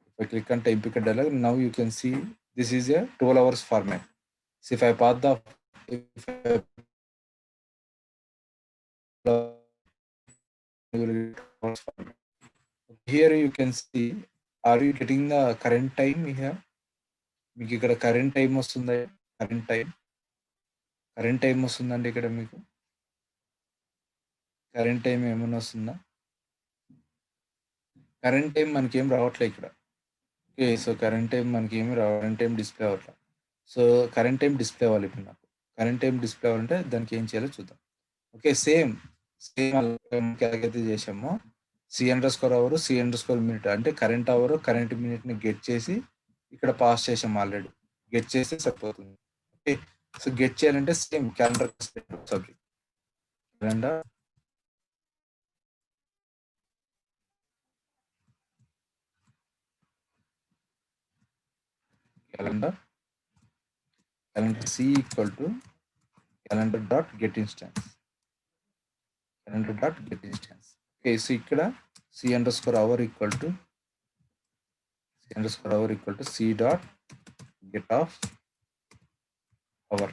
If I click on time picker dialog, now you can see this is a 12 hours format. So if I pass the if I here you can see, are you getting the current time here? మీకు ఇక్కడ current time వస్తుందా? Current time వస్తుందండి ఇక్కడ మీకు current time ఏమైనా వస్తుందా? Current time మనకేం రావట్లే ఇక్కడ. ఓకే, సో కరెంట్ టైం మనకేమి కరెంట్ టైం డిస్ప్లే అవ్వట్లేదు. సో కరెంట్ టైం డిస్ప్లే అవ్వాలి ఇప్పుడు నాకు. కరెంట్ టైం డిస్ప్లే అవ్వాలంటే దానికి ఏం చేయాలో చూద్దాం. ఓకే, సేమ్ ఎలాగైతే చేసామో C_hour, C_minute అంటే కరెంట్ అవర్, కరెంట్ మినిట్ని గెట్ చేసి ఇక్కడ పాస్ చేసాం ఆల్రెడీ. గెట్ చేస్తే సరిపోతుంది. ఓకే, సో గెట్ చేయాలంటే same calendar subject calendar calendar C equal to calendar dot get instance. Okay, so ikkada C_hour equal to C dot get of hour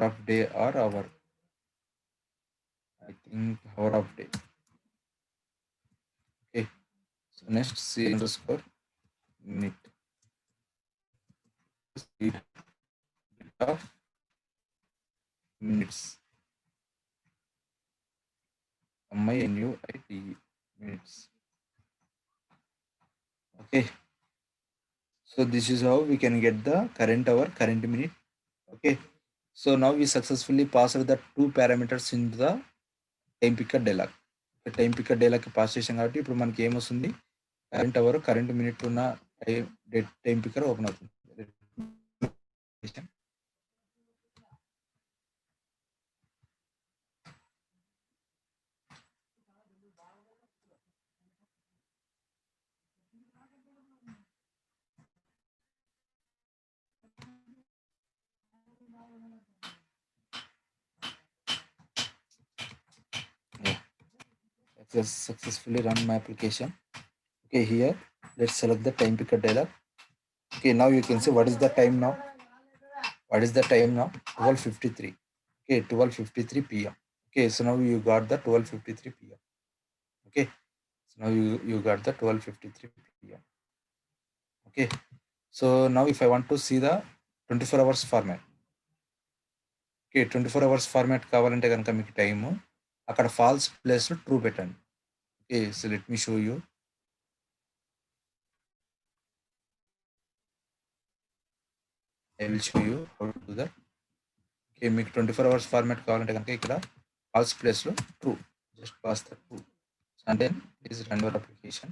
of day or hour. I think hour of day. Okay, so next C_minute. C get of minutes. MINUITE minutes. Okay, so this is how we can get the current hour, current minute. Okay, so now we successfully passed the two parameters into the time picker dialog. Time picker డేలాకి pass చేసాం కాబట్టి ఇప్పుడు మనకి ఏమొస్తుంది, current hour, current minute ఉన్న time picker open అవుతుంది. Just successfully run my application. Okay, here let's select the time picker dialog. Okay, now you can see what is the time now. 12:53. Okay, 12:53 p.m. Okay, so now you got the 12:53 p.m. Okay, so now you got the 12:53 p.m. Okay, so now if I want to see the 24 hours format. Okay, 24 hours format కావాలంటే కనుక మీకు time అక్కడ falls ప్లేస్లో true పెట్టండి. Okay, so let me show you. I will show you how to do that. Okay, మీకు 24 hours format కావాలంటే కనుక ఇక్కడ ఫాల్స్ ప్లేస్లో true, just pass the true and then please run your application.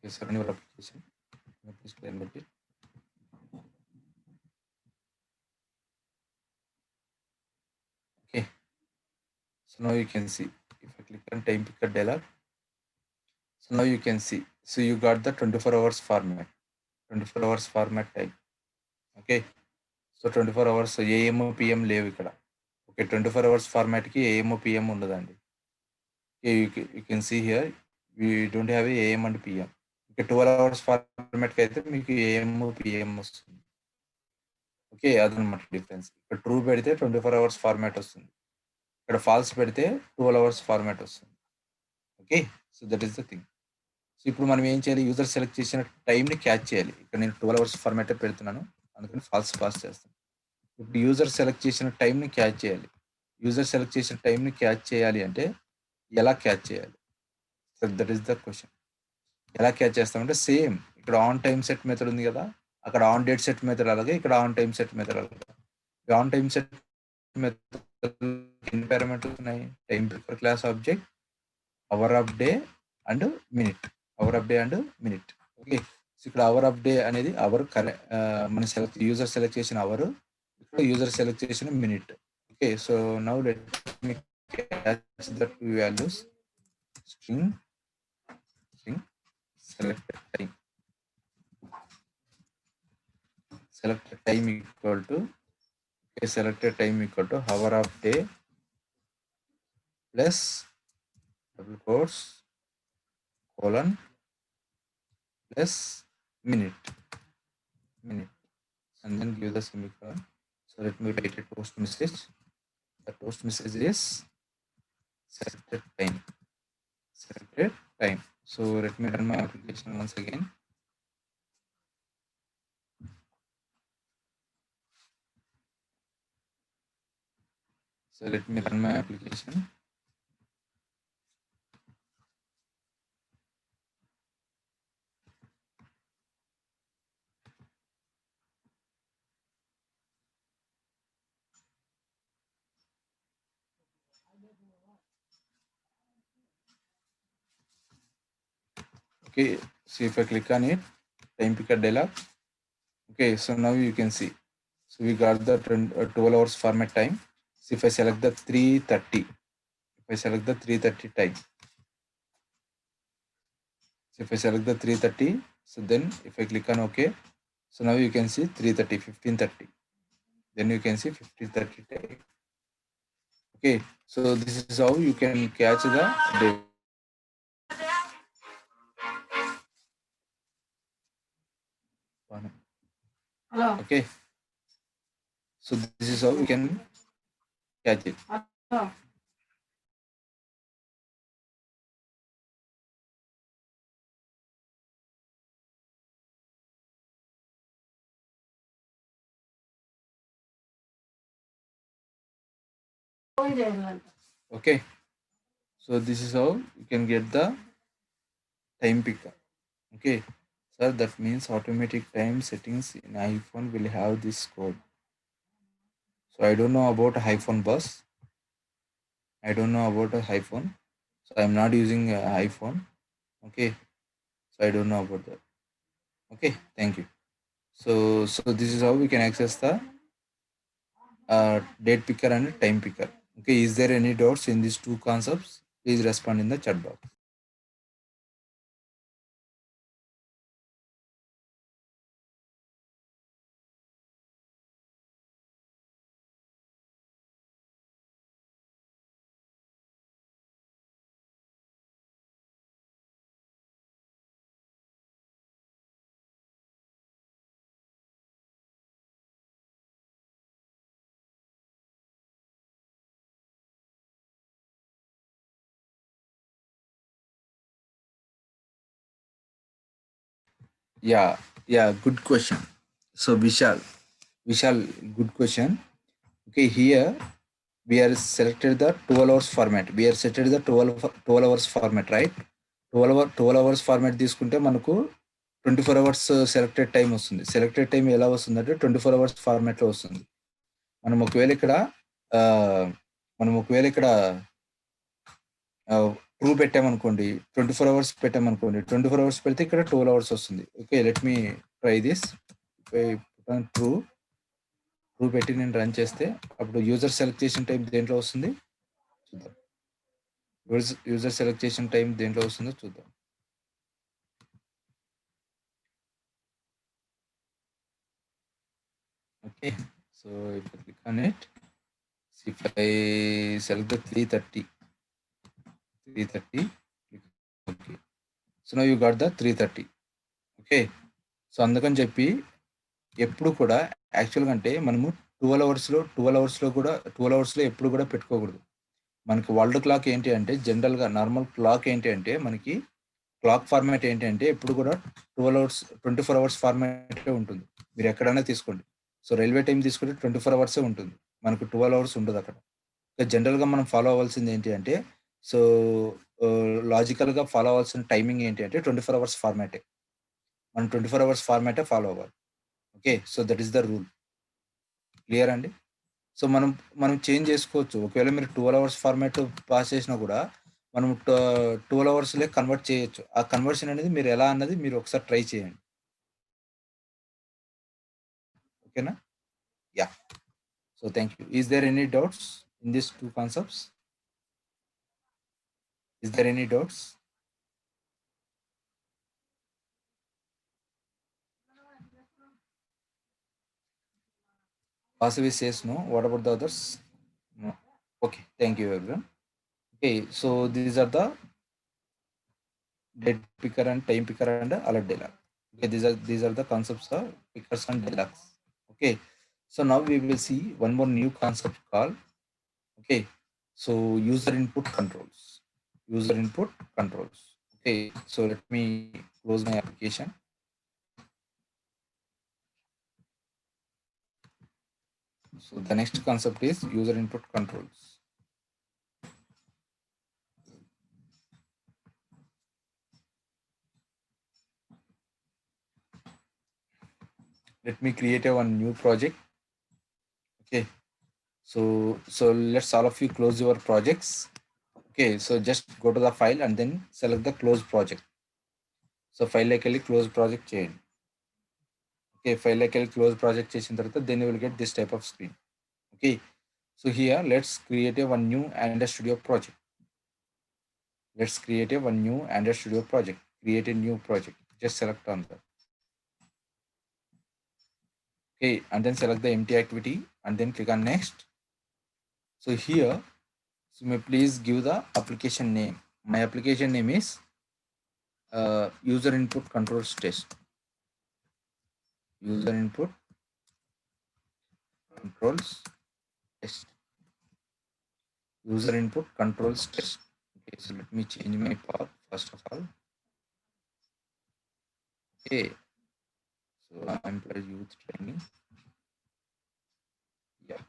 Yes, run your application. Please play and it. Okay, so now you can see if I click on time picker dialog. So now you can see, so you got the 24 hours format, 24 hours format type. Okay, so 24 hours AM PM లేవు ఇక్కడ. Okay, 24 hours ఫార్మాట్కి AM PM ఉండదండి. You can see here we don't have AM and PM. Okay, 12 hours ఫార్మాట్కి అయితే మీకు AM PM వస్తుంది. Okay, అదనమాట difference. ఇక్కడ ట్రూ పెడితే 24 hours ఫార్మాట్ వస్తుంది, ఇక్కడ ఫాల్స్ పెడితే 12 hours ఫార్మాట్ వస్తుంది. Okay, so that is the thing. So ఇప్పుడు మనం ఏం చేయాలి, యూజర్ సెలెక్ట్ చేసిన టైంని క్యాచ్ చేయాలి. ఇక్కడ నేను 12 hours ఫార్మాటే పెడుతున్నాను, అందుకని ఫాల్స్ పాస్ చేస్తాను. ఇప్పుడు యూజర్ సెలెక్ట్ చేసిన టైంని క్యాచ్ చేయాలి. యూజర్ సెలెక్ట్ చేసిన టైంని క్యాచ్ చేయాలి అంటే ఎలా క్యాచ్ చేయాలి, so that is the question. ఎలా క్యాచ్ చేస్తామంటే సేమ్ ఇక్కడ ఆన్ టైమ్ సెట్ మెథడ్ ఉంది కదా, అక్కడ ఆన్ డేట్ సెట్ మెథడ్ అలాగే ఇక్కడ ఆన్ టైమ్ సెట్ మెథడ్ అలాగే. ఆన్ టైమ్ సెట్ మెథడ్ ఎన్ని పారామీటర్స్ ఉన్నాయి, time picker class object, hour of day and minute. Okay, ఇక్కడ అవర్ ఆఫ్ డే అనేది అవర్ మన యూజర్ సెలెక్ట్ చేసిన అవర్, ఇక్కడ యూజర్ సెలెక్ట్ చేసిన minute. Okay, so now let me catch the two values. String selected time equal to selected time equal to hour of day plus double quotes colon plus minute, and then give the semicolon. So let me write a toast message. The toast message is selected time. So let me run my application once again. So let me run my application. Okay, so if I click on it, time picker dialog. Okay, so now you can see. So we got the 12 hours format time. So if I select the 3:30, time. So if I select the 3:30, so then if I click on OK, so now you can see 3:30, 15:30. Then you can see 15:30 time. Okay, so this is how you can catch the day. Hello. Okay, so this is how you can catch it. Hello. Okay, so this is how you can get the time picker. Okay, sir, that means automatic time settings in iPhone will have this code. So I don't know about iPhone bus. I don't know about a iPhone. So I'm not using iPhone. Okay, so I don't know about that. Okay, thank you. So this is how we can access the date picker and time picker. Okay, is there any doubts in these two concepts? Please respond in the chat box. Yeah, good question. So Vishal, good question. Okay, here we are selected the 12 hours format. We are selected the 12 hours format, right? 12 hours format తీసుకుంటే మనకు 24 hours selected time వస్తుంది. Selected time ఎలా వస్తుందంటే 24 hours ఫార్మాట్లో వస్తుంది. మనం ఒకవేళ ఇక్కడ ట్రూ పెట్టామనుకోండి, 24 hours పెట్టామనుకోండి, 24 hours పెడితే ఇక్కడ 12 hours వస్తుంది. Okay, let me try this. True పెట్టి నేను రన్ చేస్తే అప్పుడు యూజర్ సెలెక్ట్ చేసిన టైం దేంట్లో వస్తుంది చూద్దాం. యూజర్ సెలెక్ట్ చేసిన టైం దేంట్లో వస్తుందో చూద్దాం. Okay, so if I click on it, if I select the 3:30, okay, so now you got the 3:30. Okay, so అందుకని చెప్పి ఎప్పుడు కూడా యాక్చువల్గా అంటే మనము 12 అవర్స్లో ఎప్పుడు కూడా పెట్టుకోకూడదు. మనకి వరల్డ్ క్లాక్ ఏంటి అంటే జనరల్గా నార్మల్ క్లాక్ ఏంటి అంటే మనకి క్లాక్ ఫార్మాట్ ఏంటి అంటే ఎప్పుడు కూడా 24 hours ఫార్మాటే ఉంటుంది. మీరు ఎక్కడైనా తీసుకోండి. సో రైల్వే టైం తీసుకుంటే 24 hours ఉంటుంది. మనకు 12 hours ఉండదు అక్కడ. జనరల్గా మనం ఫాలో అవ్వాల్సింది ఏంటి అంటే సో లాజికల్గా ఫాలో అవ్వాల్సిన టైమింగ్ ఏంటి అంటే 24 hours ఫార్మాటే. మనం 24 hours ఫార్మాటే ఫాలో అవ్వాలి. Okay, so that is the rule. Clear అండి? సో మనం చేంజ్ చేసుకోవచ్చు. ఒకవేళ మీరు 12 hours ఫార్మాట్ పాస్ చేసినా కూడా మనం 12 hours కన్వర్ట్ చేయొచ్చు. ఆ కన్వర్షన్ అనేది మీరు ఎలా అన్నది మీరు ఒకసారి ట్రై చేయండి. Okay, na? Yeah. So thank you. Is there any doubts in these two concepts? Is there any doubts? Vasavi says no. What about the others? No. Okay. Thank you, everyone. Okay. So these are the date picker and time picker and alert dialog. Okay. These are the concepts of pickers and dialogs. Okay. So now we will see one more new concept called, okay, so user input controls. User input controls. Okay. So let me close my application. So the next concept is user input controls. Let me create a one new project. Okay. So let's all of you close your projects. Okay. So just go to the file and then select the close project. So file like close project chain. Okay. File like close project చేసిన తర్వాత then you will get this type of screen. Okay. So here let's create a one new Android Studio project. Let's create a one new Android Studio project. Create a new project. Just select on that. Okay, and then select the empty activity and then click on next. So here, so may please give the application name. My application name is user input controls test. User input controls test. User input controls test. Okay, so let me change my path first of all. Okay, so I'm youth training. Yeah,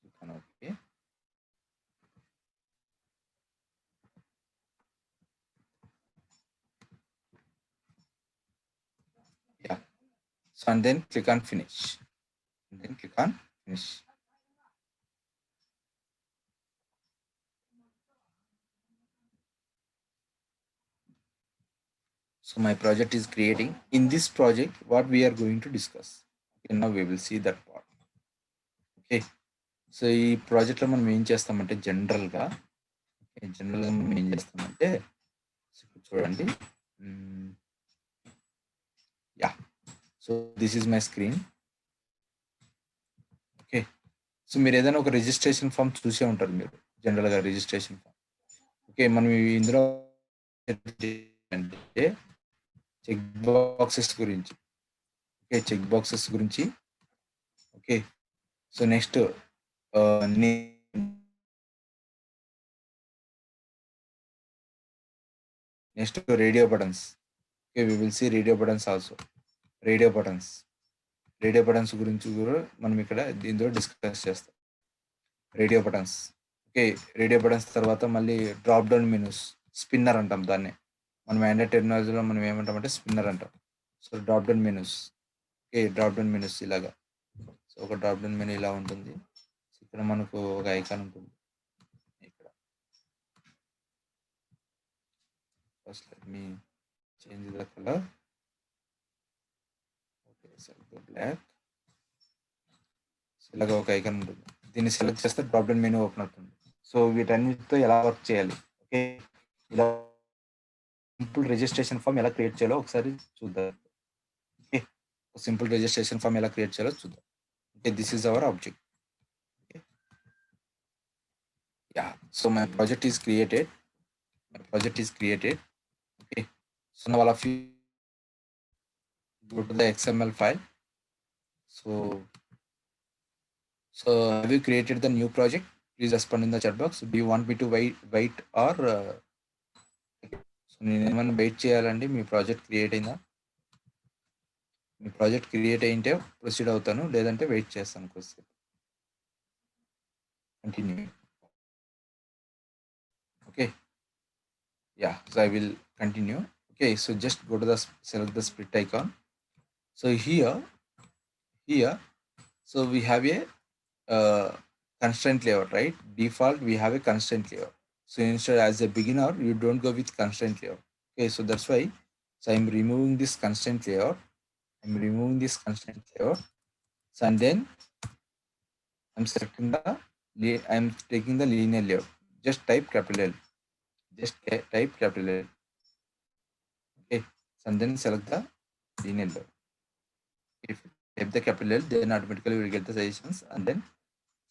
you can okay. Yeah, so and then click on finish. And then click on finish. So my project is creating. In this project, what we are going to discuss. Okay, now we will see that part. Okay. So ఈ ప్రాజెక్ట్లో మనం ఏం చేస్తామంటే జనరల్గా మనం ఏం చేస్తామంటే చూడండి. Yeah, so this is my screen. Okay, so మీరు ఏదైనా ఒక రిజిస్ట్రేషన్ ఫామ్ చూసే ఉంటారు మీరు జనరల్గా రిజిస్ట్రేషన్ ఫామ్. ఓకే, మనం ఇందులో అంటే చెక్ బాక్సెస్ గురించి. ఓకే, చెక్ బాక్సెస్ గురించి. Okay, so next next radio buttons. Okay, we will see radio buttons also. Radio buttons గురించి కూడా మనం ఇక్కడ దీంతో డిస్కస్ చేస్తాం. Radio buttons. Okay, radio buttons తర్వాత మళ్ళీ డ్రాప్ డౌన్ మెనూస్, స్పిన్నర్ అంటాం దాన్ని. మనం ఆండ్రాయిడ్ టెక్నాలజీలో మనం ఏమంటామంటే స్పిన్నర్ అంటాం. So drop down menus. Okay, drop down menus ఇలాగా. సో ఒక డ్రాప్ డౌన్ మెనూ ఇలా ఉంటుంది. ఇక్కడ మనకు ఒక ఐకాన్ ఉంటుంది ఇక్కడ. First let me change the colour. Okay, select the block. ఇలాగా ఒక ఐకాన్ ఉంటుంది. దీన్ని సెలెక్ట్ చేస్తే డ్రాప్ డౌన్ మెనూ ఓపెన్ అవుతుంది. సో వీటన్నిటితో ఎలా వర్క్ చేయాలి, ఓకే, ఇలా సింపుల్ రిజిస్ట్రేషన్ ఫామ్ ఎలా క్రియేట్ చేయాలో ఒకసారి చూద్దాం. ఓకే, సింపుల్ రిజిస్ట్రేషన్ ఫామ్ ఎలా క్రియేట్ చేయాలో చూద్దాం. Okay, this is our object. Yeah, so my project is created. Okay, so now all of you go to the XML file. So have you created the new project? Please respond in the chat box. Do you want me to wait or so నేను ఏమైనా wait చేయాలండి? మీ project create అయిందా? మీ project create అయింటే proceed అవుతాను, లేదంటే wait చేస్తాను కొద్దిసేపు. Continue. Okay, yeah, so I will continue. Okay, so just go to the select the split icon. So here so we have a constraint layout, right? Default we have a constraint layout. So instead, as a beginner, you don't go with constraint layout. Okay, so that's why, so I'm removing this constraint layout. So and then I'm selecting I'm taking the linear layout. Just type capital L. Just type capital L. Okay. So and then select the linear layout. If you type the capital L, then automatically you will get the suggestions and then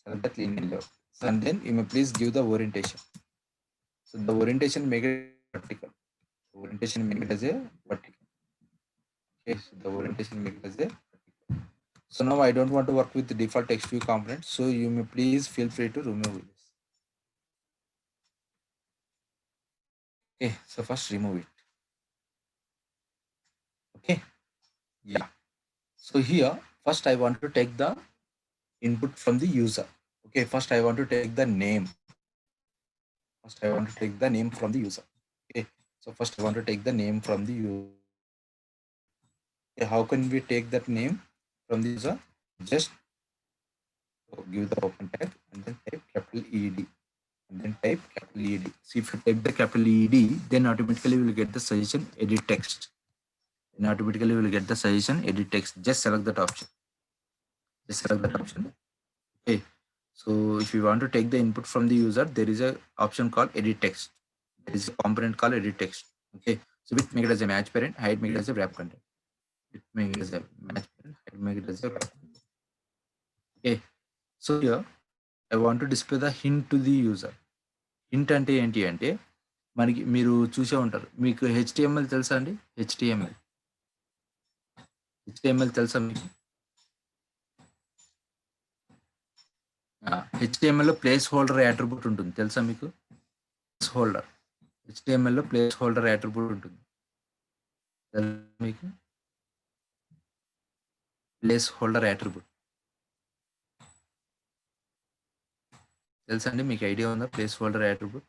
select that linear layout. So and then you may please give the orientation. So the orientation make it vertical. Orientation make it as a vertical. Okay. So the orientation make it as a vertical. So now I don't want to work with the default text view component. So you may please feel free to remove this. Okay. So first remove it. Okay. Yeah. So here, first I want to take the input from the user. Okay. First I want to take the name. First I want to take the name from the user. Okay. So first I want to take the name from the user. Okay. How can we take that name from the user? Just give the open tag and then type capital ED and then type capital ED. So if you type the capital ED, then automatically we will get the suggestion edit text. Then automatically we will get the suggestion edit text. Just select that option. Just select that option. Okay. So if you want to take the input from the user, there is a option called edit text. There is a component called edit text. Okay. So we make it as a match parent, height make it as a wrap content. Make it as a match parent, height make it as a wrap content. Okay. So here I want to display the hint to the user. Hint అంటే ఏంటి అంటే మనకి మీరు చూసే ఉంటారు. మీకు HTML తెలుసా అండి? హెచ్టిఎంఎల్ తెలుసా మీకు? హెచ్టిఎంఎల్లో ప్లేస్ హోల్డర్ యాట్రిబ్యూట్ ఉంటుంది తెలుసా మీకు? ప్లేస్ హోల్డర్ హెచ్టిఎంఎల్లో ప్లేస్ హోల్డర్ యాట్రిబ్యూట్ ఉంటుంది మీకు? ప్లేస్ హోల్డర్ యాట్రిబ్యూట్ తెలుసా అండి? మీకు ఐడియా ఉందా placeholder attribute?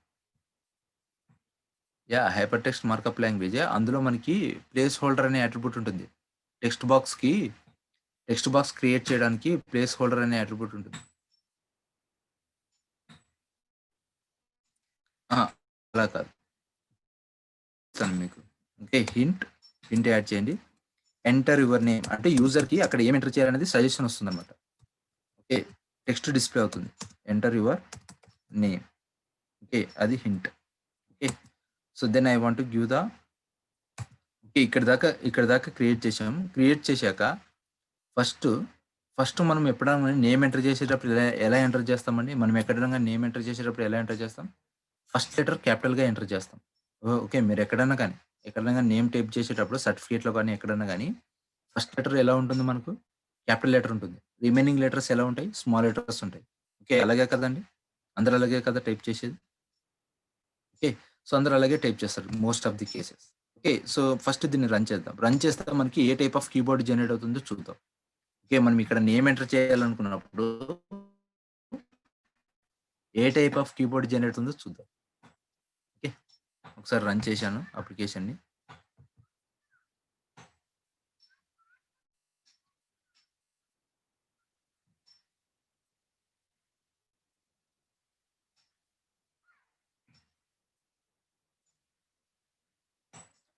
Hypertext markup language. అందులో మనకి ప్లేస్ హోల్డర్ అనే యాట్రిబ్యూట్ ఉంటుంది. టెక్స్ట్ బాక్స్ క్రియేట్ చేయడానికి ప్లేస్ హోల్డర్ అనే యాట్రిబ్యూట్ ఉంటుంది. అలా కాదు మీకు. ఓకే. హింట్ యాడ్ చేయండి. ఎంటర్ యువర్ నేమ్ అంటే యూజర్కి అక్కడ ఏం ఎంటర్ చేయాలనేది సజెషన్ వస్తుంది అనమాట. ఓకే. టెక్స్ట్ డిస్ప్లే అవుతుంది. Enter your name. ఓకే. అది hint. Okay. So then I want to give the okay. ఇక్కడ దాకా క్రియేట్ చేసాం. క్రియేట్ చేశాక ఫస్ట్ మనం ఎప్పుడైనా నేమ్ ఎంటర్ చేసేటప్పుడు ఎలా ఎంటర్ చేస్తామండి? మనం ఎక్కడైనా నేమ్ ఎంటర్ చేసేటప్పుడు ఎలా ఎంటర్ చేస్తాం? ఫస్ట్ లెటర్ క్యాపిటల్‌గా ఎంటర్ చేస్తాం. ఓకే. మీరు ఎక్కడైనా కానీ నేమ్ టైప్ చేసేటప్పుడు సర్టిఫికేట్‌లో కానీ ఎక్కడైనా కానీ ఫస్ట్ లెటర్ ఎలా ఉంటుంది మనకు? క్యాపిటల్ లెటర్ ఉంటుంది. రిమైనింగ్ లెటర్స్ ఎలా ఉంటాయి? స్మాల్ లెటర్స్ ఉంటాయి. ఓకే. అలాగే కదండీ! అందరూ అలాగే కదా టైప్ చేసేది? ఓకే. సో, అందరూ అలాగే టైప్ చేస్తారు most of the cases. Okay. So, first దీన్ని రన్ చేద్దాం. రన్ చేస్తే మనకి ఏ టైప్ ఆఫ్ కీబోర్డ్ జనరేట్ అవుతుందో చూద్దాం. ఓకే. మనం ఇక్కడ నేమ్ ఎంటర్ చేయాలనుకున్నప్పుడు ఏ టైప్ ఆఫ్ కీబోర్డ్ జనరేట్ అవుతుందో చూద్దాం. ఓకే. ఒకసారి రన్ చేశాను అప్లికేషన్‌ని.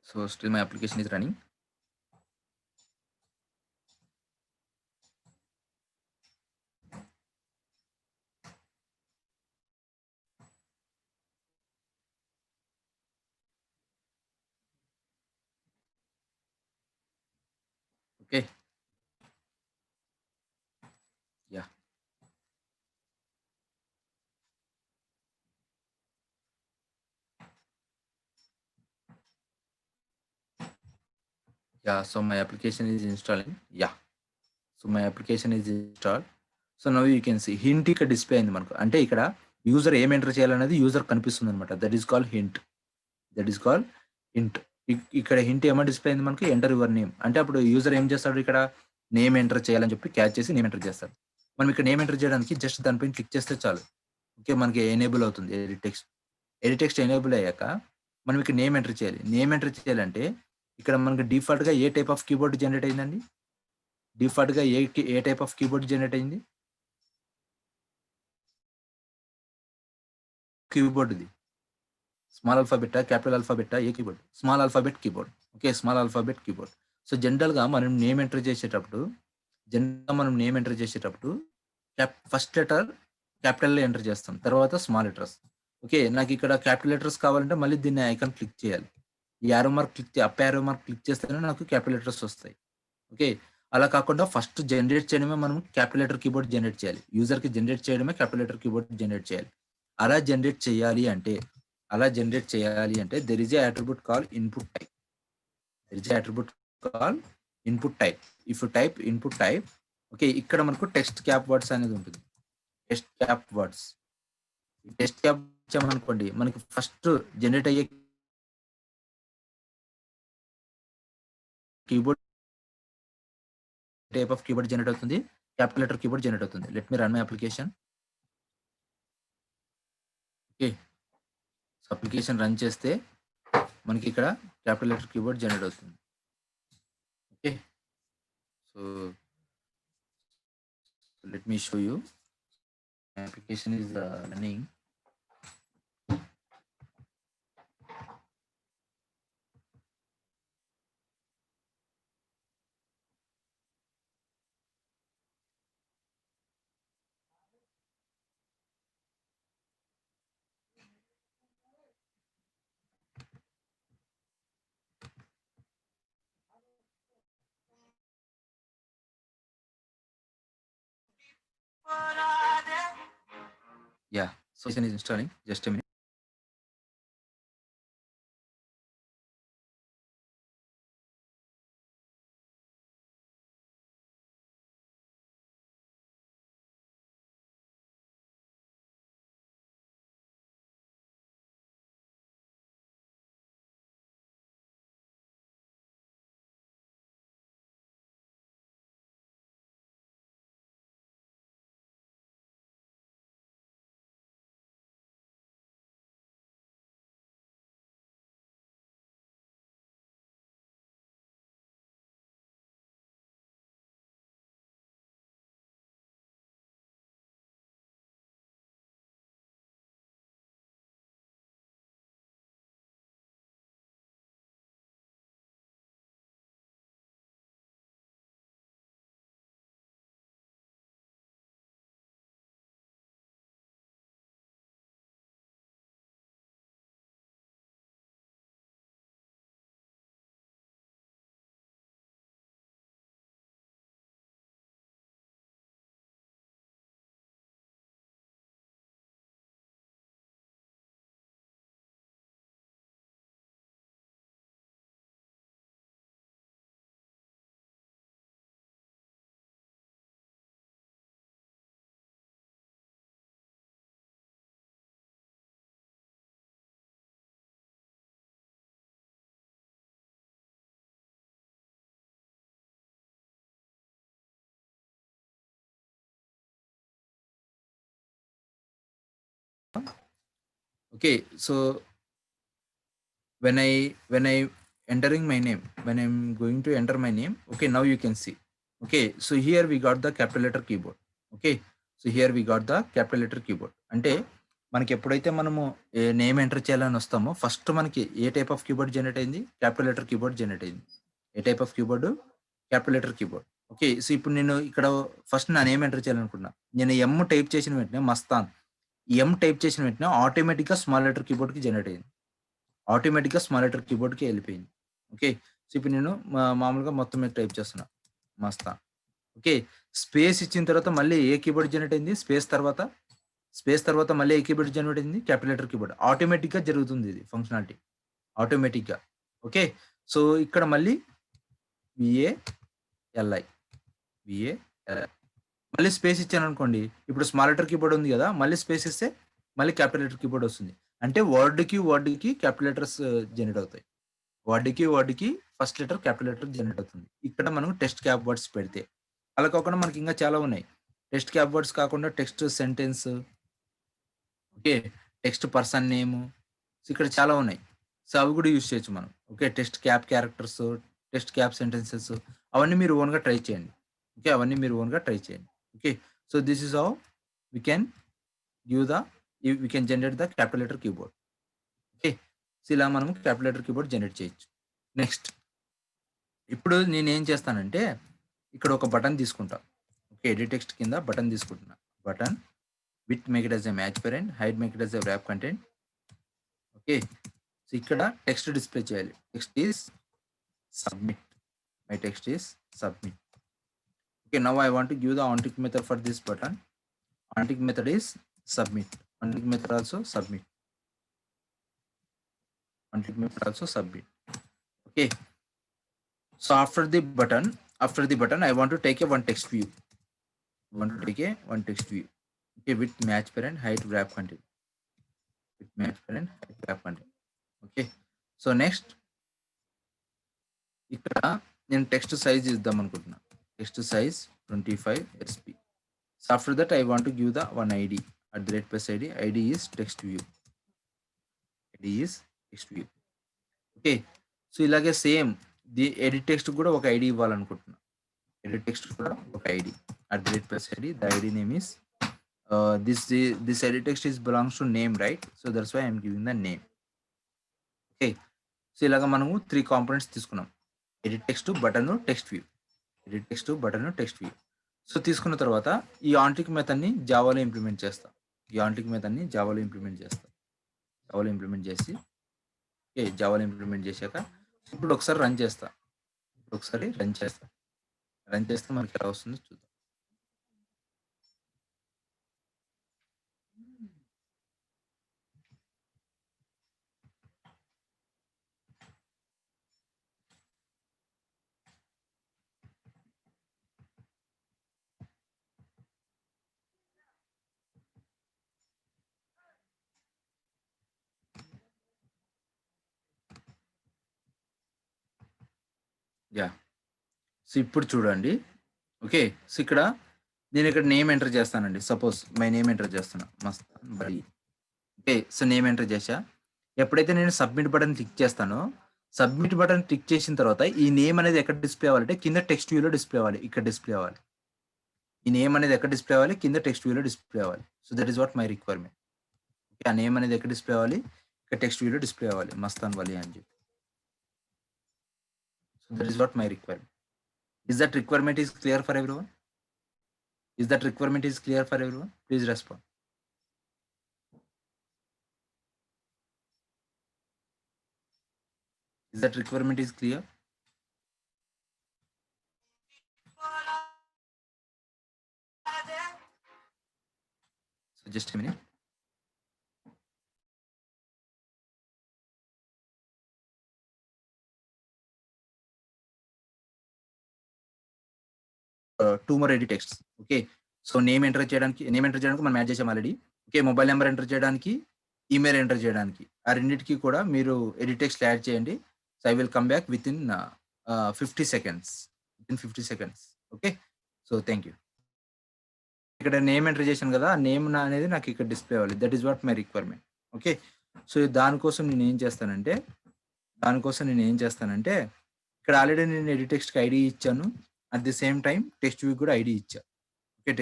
So, still my application is running. Okay. Yeah. So my application is installing. So my application is installed. So now you can see hint ఇక్కడ display అయింది మనకు. అంటే ఇక్కడ user ఏం ఎంటర్ చేయాలనేది యూజర్ కనిపిస్తుంది అనమాట. That is called hint. ఇక్కడ హింట్ ఏమో డిస్ప్లే అయింది మనకి ఎంటర్ యువర్ నేమ్. అంటే అప్పుడు యూజర్ ఏం చేస్తాడు ఇక్కడ నేమ్ ఎంటర్ చేయాలని చెప్పి క్యాచ్ చేసి నేమ్ ఎంటర్ చేస్తాడు. మనం ఇక్కడ నేమ్ ఎంటర్ చేయడానికి జస్ట్ దానిపైన క్లిక్ చేస్తే చాలు. ఓకే. మనకి ఎనేబుల్ అవుతుంది ఎడిట్ టెక్స్ట్ ఎనేబుల్ అయ్యాక మనం ఇక్కడ నేమ్ ఎంటర్ చేయాలి. నేమ్ ఎంటర్ చేయాలంటే ఇక్కడ మనకి డిఫాల్ట్‌గా ఏ టైప్ ఆఫ్ కీబోర్డ్ జనరేట్ అయిందండి? డిఫాల్ట్‌గా ఏ టైప్ ఆఫ్ కీబోర్డ్ జనరేట్ అయింది? కీబోర్డ్‌ది. స్మాల్ ఆల్ఫాబెట్టా? క్యాపిటల్ ఆల్ఫాబెట్టా? ఏ keyboard? Small alphabet keyboard. Okay. Small alphabet keyboard. So, జనరల్‌గా మనం నేమ్ ఎంటర్ చేసేటప్పుడు జనరల్‌గా మనం నేమ్ ఎంటర్ చేసేటప్పుడు ఫస్ట్ లెటర్ క్యాపిటల్‌లో ఎంటర్ చేస్తాం. తర్వాత స్మాల్ లెటర్స్. ఓకే. నాకిక్కడ క్యాపిటల్ లెటర్స్ కావాలంటే మళ్ళీ దీన్ని ఐకాన్ క్లిక్ చేయాలి. ఈ arrow mark up arrow mark click చేస్తేనే నాకు క్యాపిటల్ లెటర్స్ వస్తాయి. ఓకే. అలా కాకుండా ఫస్ట్ జనరేట్ చేయడమే మనం క్యాపిటల్ లెటర్ కీబోర్డ్ జనరేట్ చేయాలి. యూజర్‌కి జనరేట్ చేయడమే క్యాపిటల్ లెటర్ కీబోర్డ్ జనరేట్ చేయాలి. అలా జనరేట్ చేయాలి అంటే there is a attribute call input type. There is a attribute call input type. If you type input type okay. ఇక్కడ మనకు టెక్స్ట్ క్యాప్ వర్డ్స్ అనేది ఉంటుంది. Text cap words. Text cap ఇచ్చామనుకోండి మనకి ఫస్ట్ జనరేట్ అయ్యే keyboard type of keyboard generate అవుతుంది. Capital letter keyboard generate అవుతుంది. Let me run my application. Okay. So, application run చేస్తే మనకి ఇక్కడ క్యాపిటల్ లెటర్ కీబోర్డ్ జనరేట్ అవుతుంది. Okay. So, let me show you. My application is running. Yeah! So, is installing. Just a minute. Okay. So, when I entering my name, when I'm going to enter my name, okay, now you can see. Okay, so here we got the capital letter keyboard. Okay, so here we got the capital letter keyboard. అంటే మనకి ఎప్పుడైతే మనము name enter చేయాలని వస్తామో first మనకి ఏ type of keyboard generate అయింది? Capital letter keyboard generate అయింది. ఏ type of keyboard? Capital letter keyboard. Okay, so ఇప్పుడు నేను ఇక్కడ ఫస్ట్ నా నేమ్ ఎంటర్ చేయాలనుకున్నా. నేను ఎం టైప్ చేసిన వెంటనే మస్తాన్. ఎం టైప్ చేసిన వెంటనే ఆటోమేటిక్‌గా స్మాల్ లెటర్ కీబోర్డ్‌కి జనరేట్ అయింది. ఆటోమేటిక్‌గా స్మాల్ లెటర్ కీబోర్డ్‌కి ఎళ్ళిపోయింది. ఓకే. సో, ఇప్పుడు నేను మామూలుగా మొత్తం మీద టైప్ చేస్తున్నా. మస్తా. ఓకే. స్పేస్ ఇచ్చిన తర్వాత మళ్ళీ ఏ కీబోర్డ్ జనరేట్ అయింది? స్పేస్ తర్వాత మళ్ళీ ఏ కీబోర్డ్ జనరేట్ అయింది? Capital letter keyboard. ఆటోమేటిక్‌గా జరుగుతుంది ఇది ఫంక్షనాలిటీ. ఆటోమేటిక్‌గా. ఓకే. సో, ఇక్కడ మళ్ళీ వీఏఎల్ఐ. వీఏఎల్ఐ. మళ్ళీ స్పేస్ ఇచ్చాననుకోండి. ఇప్పుడు స్మాల్ లెటర్ కీబోర్డ్ ఉంది గదా! మళ్ళీ స్పేస్ ఇస్తే మళ్ళీ క్యాపిటల్ లెటర్ కీబోర్డ్ వస్తుంది. అంటే వర్డ్‌కి క్యాపిటల్ లెటర్స్ జనరేట్ అవుతాయి. వర్డ్‌కి first letter capital letter generate అవుతుంది. ఇక్కడ మనం టెక్స్ట్ క్యాప్ వర్డ్స్ పెడితే. అలా కాకుండా మనకి ఇంకా చాలా ఉన్నాయి. టెక్స్ట్ క్యాప్ వర్డ్స్ కాకుండా text sentence, okay. Text person name. So, ఇక్కడ చాలా ఉన్నాయి. సో, అవి కూడా యూజ్ చేయొచ్చు మనం. Okay. Text cap characters, text cap sentences అవన్నీ మీరు ఓన్‌గా ట్రై చేయండి. ఓకే. అవన్నీ మీరు ఓన్‌గా ట్రై చేయండి. Okay. So, this is how we can give the we can generate the capital letter keyboard. Okay. So, ఇలా మనం క్యాపిటల్ లెటర్ కీబోర్డ్ జనరేట్ చేయొచ్చు. నెక్స్ట్ ఇప్పుడు నేనేం చేస్తానంటే, ఇక్కడ ఒక బటన్ తీసుకుంటా. ఓకే. ఎడిట్ టెక్స్ట్ కింద బటన్ తీసుకుంటున్నా. Button width make it as a match parent, height make it as a wrap content. Okay. So ఇక్కడ టెక్స్ట్ డిస్ప్లే చేయాలి. Text is submit. My text is submit. Okay, now I want to give the onTick method for this button. OnTick method is submit. OnTick method also submit. OnTick method also submit. Okay. So after the button, I want to take a one text view. Okay, with match parent, height, wrap content. With match parent, height, wrap content. Okay. So next, ఇక్కడ నేను text size ఇద్దాం అనుకుంటున్నా. Text size 25 SP. So after that, I want to give the one ID @+ID. ID is text view. Okay. So ఇలాగే same the edit text కూడా ఒక ID ఇవ్వాలనుకుంటున్నా. Edit text కూడా ఒక ID @+ID. The ID name is this edit text is belongs to name, right? So that's why I'm giving the name. Okay. So ఇలాగా మనము 3 components తీసుకున్నాం. Edit text, button, text view. So తీసుకున్న తర్వాత ఈ antique మెథడ్ని జావాలో implement చేస్తా. జావాలో implement చేశాక ఇప్పుడు ఒకసారి రన్ చేస్తా. రన్ చేస్తే మనకి ఎలా వస్తుందో చూద్దాం. యా. సో ఇప్పుడు చూడండి. ఓకే. సో ఇక్కడ నేను ఇక్కడ నేమ్ ఎంటర్ చేస్తానండి. సపోజ్ మై నేమ్ ఎంటర్ చేస్తున్నా, మస్తాన్ బలి. ఓకే. సో నేమ్ ఎంటర్ చేశా. ఎప్పుడైతే నేను సబ్మిట్ బటన్ క్లిక్ చేస్తానో, సబ్మిట్ బటన్ క్లిక్ చేసిన తర్వాత ఈ నేమ్ అనేది ఎక్కడ డిస్ప్లే అవ్వాలంటే కింద టెక్స్ట్ వ్యూలో డిస్ప్లే అవ్వాలి. ఇక్కడ డిస్ప్లే అవ్వాలి. ఈ నేమ్ అనేది ఎక్కడ డిస్ప్లే అవ్వాలి? కింద టెక్స్ట్ వ్యూలో డిస్ప్లే అవ్వాలి. So that is what my requirement. ఆ నేమ్ అనేది ఎక్కడ డిస్ప్లే అవ్వాలి? ఇక్కడ టెక్స్ట్ వ్యూలో డిస్ప్లే అవ్వాలి, మస్తాన్ వలి అని చెప్పి. So that is what my requirement. Is that requirement is clear for everyone? Please respond. Is that requirement is clear? So just a minute. Two more edit texts. Okay. So name enter చేయడానికి మనం add చేసాం already. Okay. Mobile number enter చేయడానికి, email enter చేయడానికి, ఆ రెండింటికి కూడా మీరు edit text add చేయండి. So I will come back with in 50 seconds. Okay. So thank you. ఇక్కడ నేమ్ ఎంటర్ చేశాను కదా, ఆ నేమ్ అనేది నాకు ఇక్కడ డిస్ప్లే అవ్వాలి. That is what my requirement. Okay. So దానికోసం నేను ఏం చేస్తానంటే ఇక్కడ ఆల్రెడీ నేను ఎడిట్ టెక్స్ట్కి ఐడి ఇచ్చాను. At the same time text view కూడా ఐడి ఇచ్చా. Okay.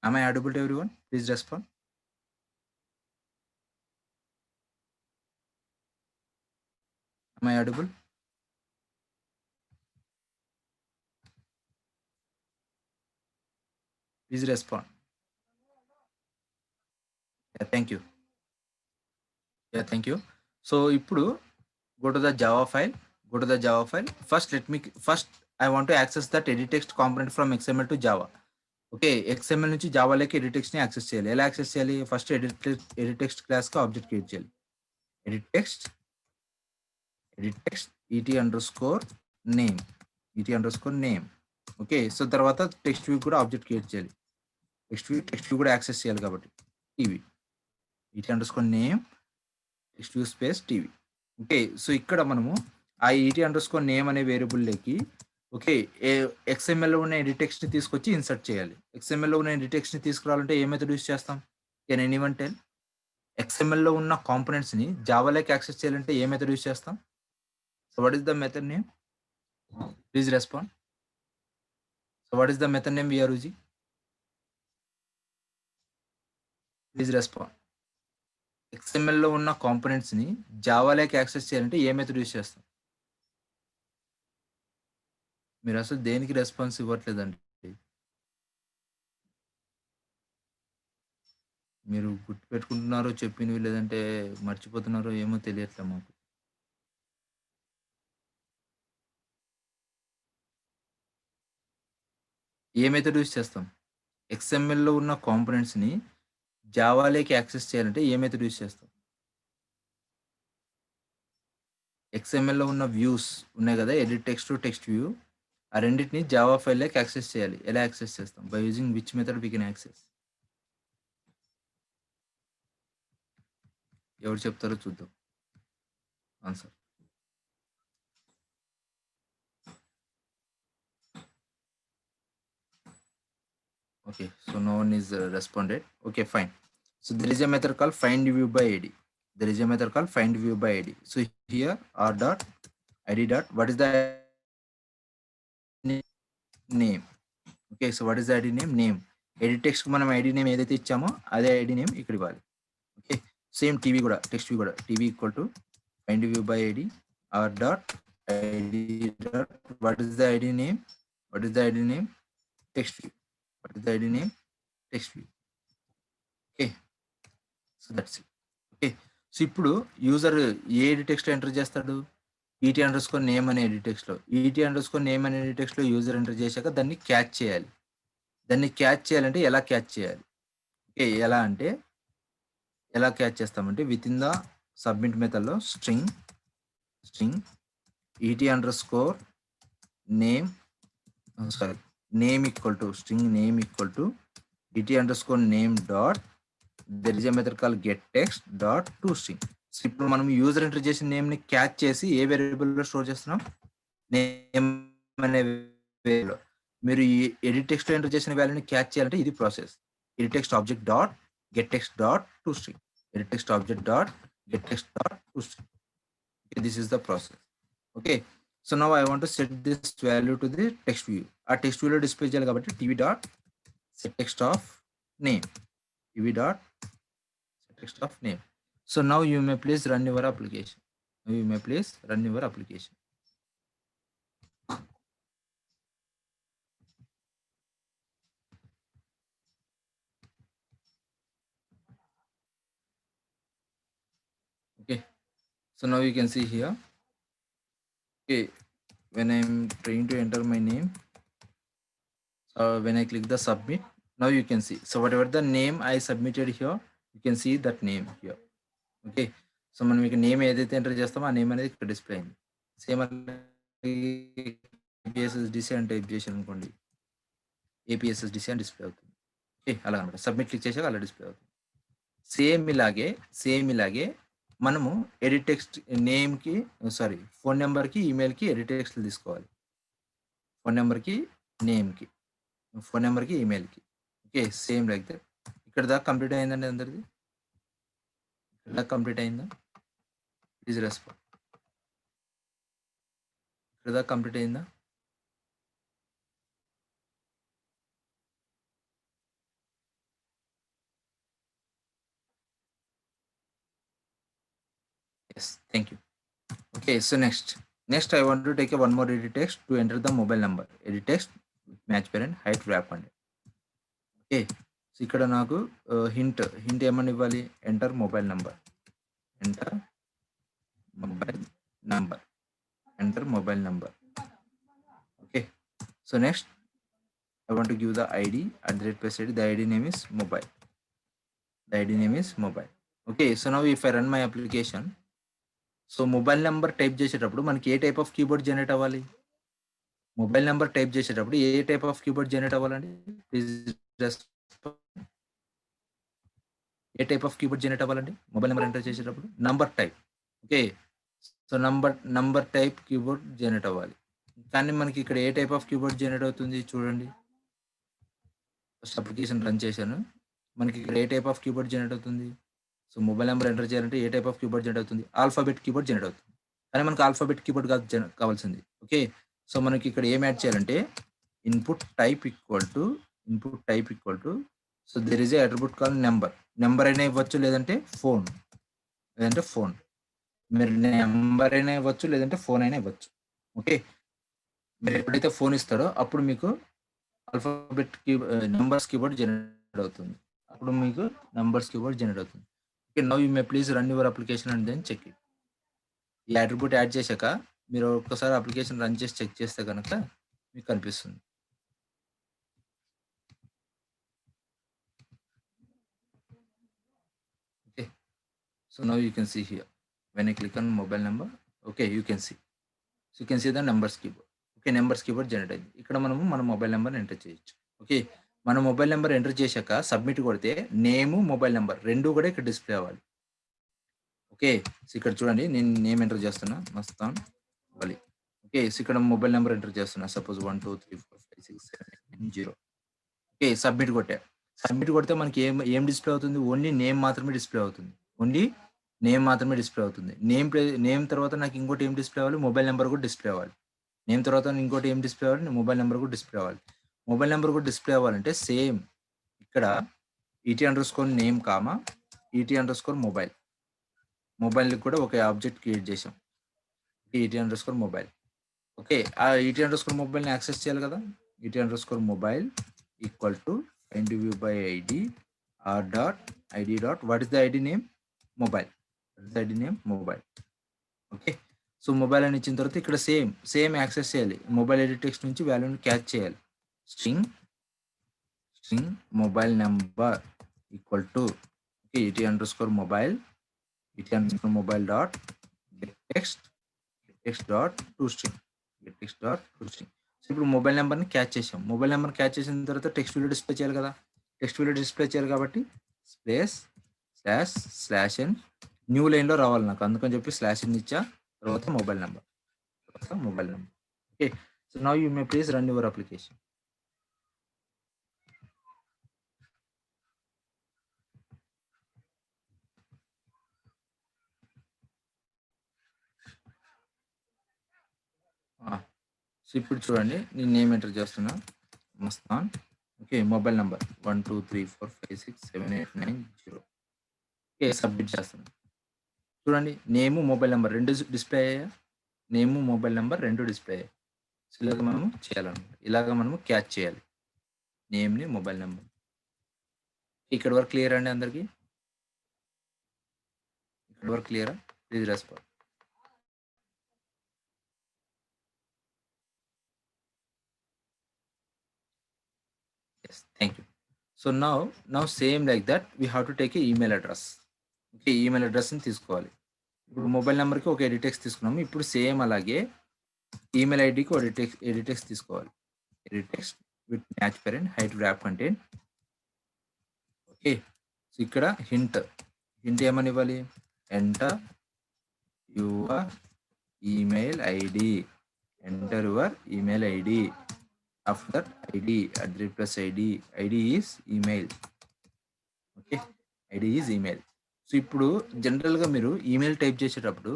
Am I audible to everyone? Please respond. Am I audible? Please respond. Yeah, thank you. So ఇప్పుడు go to the Java file. First I want to access that edit text component from XML to Java. Okay. XML నుంచి జావాలోకి edit టెక్స్ట్ని access చేయాలి. ఎలా access చేయాలి? First edit text క్లాస్కి object create చేయాలి. Edit text et_name. Okay. So తర్వాత text view కూడా object create చేయాలి. Text view కూడా యాక్సెస్ చేయాలి కాబట్టి TV et_name text view space TV. Okay. So ఇక్కడ మనము ఆ et_name అనే వేరియబుల్లోకి ఓకే XML లో ఉన్న ఎడిట్ టెక్స్ట్ ని తీసుకొచ్చి ఇన్సర్ట్ చేయాలి. XML లో ఉన్న ఎడిట్ టెక్స్ట్ ని తీసుకురావాలంటే ఏ మెథడ్ యూస్ చేస్తాం? Can anyone tell? XML లో ఉన్న కాంపోనెంట్స్ ని జావాలోకి యాక్సెస్ చేయాలంటే ఏ మెథడ్ యూస్ చేస్తాం? So what is the method name? Please respond. So what is the method name we are using? Please respond. XML లో ఉన్న కాంపోనెంట్స్ ని జావాలోకి యాక్సెస్ చేయాలంటే ఏ మెథడ్ యూస్ చేస్తాం? మీరు అసలు దేనికి రెస్పాన్స్ ఇవ్వట్లేదండి. మీరు గుర్తుపెట్టుకుంటున్నారో చెప్పినవి లేదంటే మర్చిపోతున్నారో ఏమో తెలియట్లే మాకు. ఏ మెథడ్ యూజ్ చేస్తాం? ఎక్స్ఎంఎల్‌లో ఉన్న కాంపోనెంట్స్‌ని జావాలోకి యాక్సెస్ చేయాలంటే ఏ మెథడ్ యూజ్ చేస్తాం? ఎక్స్ఎంఎల్‌లో ఉన్న వ్యూస్ ఉన్నాయి గదా! Edit text, text view. ఆ రెండిటిని జావా ఫైల్‌లోకి యాక్సెస్ చేయాలి. ఎలా యాక్సెస్ చేస్తాం? By using which method we can access? ఎవరు చెప్తారో చూద్దాం answer. Okay, so no one is responded. Okay, fine. So there is a method called find view by ID. There is a method called find view by ID. So here r dot id dot what is the name? Okay, so what is the ID name? Name. Edit text కు మనం ID name ఏదైతే ఇచ్చామో అదే ID name ఇక్కడ ఇవ్వాలి. Okay, same TV కూడా text view కూడా TV equal to find view by ID are dot ID dot what is the ID name, what is the ID name text view, what is the ID name text view. Okay, so that's it. Okay, so ఇప్పుడు user ఏ edit text enter చేస్తాడు? ఈటీ underscore name అనే edit టెక్స్ట్లో, ఈటీ underscore name అనే edit టెక్స్ట్లో user enter చేశాక దాన్ని catch చేయాలి. దాన్ని catch చేయాలంటే ఎలా క్యాచ్ చేయాలి? ఓకే, ఎలా అంటే ఎలా క్యాచ్ చేస్తామంటే విత్ ఇన్ ద సబ్మిట్ మెథడ్లో string ET underscore name sorry name equal to string name equal to ET underscore name dot there is a method call get text dot to string. So ఇప్పుడు మనం user enter చేసిన name ని catch చేసి ఏ variable లో store చేస్తున్నాం? Name అనే variable. మీరు ఈ ఎడిట్ టెక్స్ట్ లో ఎంటర్ చేసిన వాల్యూని క్యాచ్ చేయాలంటే ఇది process. Edit text object dot get text dot to string, edit text object dot get text dot to string. Okay, this is the process. Okay, so now I want to set this value to the text view. ఆ text వ్యూలో display చేయాలి కాబట్టి TV dot set text of name, TV dot set text of name. So now you may please run your application. Now you may please run your application. Okay, so now you can see here. Okay, when I'm trying to enter my name, when I click the submit, now you can see. So whatever the name I submitted here, you can see that name here. Okay, so మనం ఇక name ఏదైతే enter చేస్తామో ఆ name అనేది ఇక్కడ display అయింది. Same APSSDC అని type చేశాను అనుకోండి, ఏపీఎస్ఎస్డిసి అని డిస్ప్లే అవుతుంది. ఓకే, అలా అనమాట. సబ్మిట్ క్లిక్ చేశాక అలా డిస్ప్లే అవుతుంది. సేమ్ ఇలాగే మనము ఎడిట్ టెక్స్ట్ నేమ్కి సారీ ఫోన్ నెంబర్కి ఈమెయిల్కి ఎడిట్ టెక్స్ట్లు తీసుకోవాలి. ఫోన్ నెంబర్కి నేమ్కి, ఫోన్ నెంబర్కి ఈమెయిల్కి. Okay, same like that. ఇక్కడ దాకా కంప్లీట్ అయిందండి అందరిది? ఇక్కడ దాకా కంప్లీట్ అయిందా? Please respond. ఇక్కడ దాకా కంప్లీట్ అయిందా? Yes, thank you. Okay, so next I want to take one more edit text to enter the mobile number. Edit text match parent height wrap and okay, so ఇక్కడ నాకు hint ఏమని ఇవ్వాలి? Enter mobile number, enter mobile number. Okay, so next I want to give the id @ID. The id name is mobile. Okay, so now if I run my application, so mobile number type చేసేటప్పుడు మనకి ఏ type of keyboard generate అవ్వాలి? Mobile number type చేసేటప్పుడు ఏ type of keyboard generate అవ్వాలండి? ఏ type of keyboard generate అవ్వాలండి mobile number enter చేసేటప్పుడు? Number type. Okay, so number type keyboard generate అవ్వాలి. కానీ మనకి ఇక్కడ ఏ టైప్ ఆఫ్ కీబోర్డ్ జనరేట్ అవుతుంది చూడండి. ఫస్ట్ అప్లికేషన్ రన్ చేశాను, మనకి ఇక్కడ ఏ టైప్ ఆఫ్ కీబోర్డ్ జనరేట్ అవుతుంది? సో మొబైల్ నెంబర్ ఎంటర్ చేయాలంటే ఏ టైప్ ఆఫ్ కీబోర్డ్ జనరేట్ అవుతుంది? ఆల్ఫాబెట్ కీబోర్డ్ జనరేట్ అవుతుంది. కానీ మనకు ఆల్ఫాబెట్ కీబోర్డ్ కాదు కావాల్సింది. ఓకే, సో మనకి ఇక్కడ ఏం యాడ్ చేయాలంటే input type equal to so there is a attribute call number అయినా ఇవ్వచ్చు, లేదంటే ఫోన్. మీరు నెంబర్ అయినా ఇవ్వచ్చు, లేదంటే ఫోన్ అయినా ఇవ్వచ్చు. ఓకే, మీరు ఎప్పుడైతే ఫోన్ ఇస్తారో అప్పుడు మీకు ఆల్ఫాబెట్ నంబర్స్ కీబోర్డ్ జనరేట్ అవుతుంది. అప్పుడు మీకు నంబర్స్ కీబోర్డ్ జనరేట్ అవుతుంది. Okay. Now you may please run your application and then check it. ఈ అట్రిబ్యూట్ యాడ్ చేశాక మీరు ఒక్కసారి అప్లికేషన్ రన్ చేసి చెక్ చేస్తే గనక మీకు కనిపిస్తుంది. Okay. So now you can see here. When I click on mobile number, okay, you can see. So you can see the numbers keyboard. Okay. Numbers keyboard generate అయింది. ఇక్కడ మనము మన mobile నంబర్‌ని ఎంటర్ చేయొచ్చు. ఓకే. మన mobile number enter చేశాక submit కొడితే నేము, mobile number 2 కూడా ఇక్కడ డిస్‌ప్లే అవ్వాలి. ఓకే. సో ఇక్కడ చూడండి నేను నేమ్ ఎంటర్ చేస్తున్నా మస్తాన్ వలి. ఓకే. సో ఇక్కడ మొబైల్ నంబర్ ఎంటర్ చేస్తున్నా. సపోజ్ 1234567890. ఓకే. సబ్మిట్ కొట్టా. సబ్మిట్ కొడితే మనకి ఏం ఏం డిస్‌ప్లే అవుతుంది? ఓన్లీ నేమ్ మాత్రమే డిస్‌ప్లే అవుతుంది. ఓన్లీ నేమ్ మాత్రమే డిస్‌ప్లే అవుతుంది. నేమ్ తర్వాత నాకు ఇంకోటి ఏం డిస్‌ప్లే అవ్వాలి? మొబైల్ నంబర్ కూడా డిస్‌ప్లే అవ్వాలి. నేమ్ తర్వాత ఇంకోటి ఏం డిస్‌ప్లే అవ్వాలి? మొబైల్ నంబర్ కూడా డిస్‌ప్లే అవ్వాలి. మొబైల్ నంబర్ కూడా డిస్‌ప్లే అవ్వాలంటే సేమ్ ఇక్కడ ET_నేమ్ కామా ET_మొబైల్. మొబైల్‌కి కూడా ఒక ఆబ్జెక్ట్ క్రియేట్ చేశాం. ET_మొబైల్. ఓకే. ఆ ET_మొబైల్‌ని యాక్సెస్ చేయాలి కదా! ET mobile equal to find view by ID R dot ID dot what is the ID name? Mobile. What is the ID name? Mobile. Okay. So mobile అని ఇచ్చిన తర్వాత ఇక్కడ same access చేయాలి. Mobile edit text నుంచి వాల్యూని catch చేయాలి. String mobile number equal to okay ET mobile ET mobile dot get text dot to string. So ఇప్పుడు mobile నెంబర్‌ని క్యాచ్ చేసాం. మొబైల్ నెంబర్‌ని క్యాచ్ చేసిన తర్వాత టెక్స్ట్ విలువ డిస్‌ప్లే చేయాలి కదా! టెక్స్ట్ విలువ డిస్‌ప్లే చేయాలి కాబట్టి స్పేస్ //n న్యూ లైన్‌లో రావాలి నాకు. అందుకని చెప్పి /n ఇచ్చా. తర్వాత mobile number. Okay. So now you may please run your application. So ఇప్పుడు చూడండి నేను నేమ్ ఎంటర్ చేస్తున్నా. Mastan. Okay. Mobile number 1234567890. Okay. Submit చేస్తున్నా. చూడండి నేము, మొబైల్ నంబర్ 2 డిస్‌ప్లే అయ్యాయా? నేము, మొబైల్ నంబర్ 2 డిస్‌ప్లే అయ్యాయి. సో ఇలాగ మనము చేయాలన్నమాట. ఇలాగ మనము క్యాచ్ చేయాలి. నేమ్‌ని, మొబైల్ నంబర్. ఇక్కడి వరకు క్లియరా అండి అందరికి? ఇక్కడి వరకు క్లియరా? Please respond. Yes, thank you. So now same like that we have to take a email address. Okay. Email అడ్రెస్‌ని తీసుకోవాలి. ఇప్పుడు మొబైల్ నంబర్‌కి ఒక ఎడిట్ టెక్స్ట్ తీసుకున్నాము. ఇప్పుడు సేమ్ అలాగే ఈమెయిల్ ఐడీకి ఒక ఎడిట్ టెక్స్ట్ తీసుకోవాలి. Edit text with match parent height wrap content. Okay. So ఇక్కడ హింట్ ఏమని ఇవ్వాలి? Enter your email ID. Enter your email ID. After that ID @ID. ID is email. Okay. ID is email. So ఇప్పుడు జనరల్‌గా మీరు email type చేసేటప్పుడు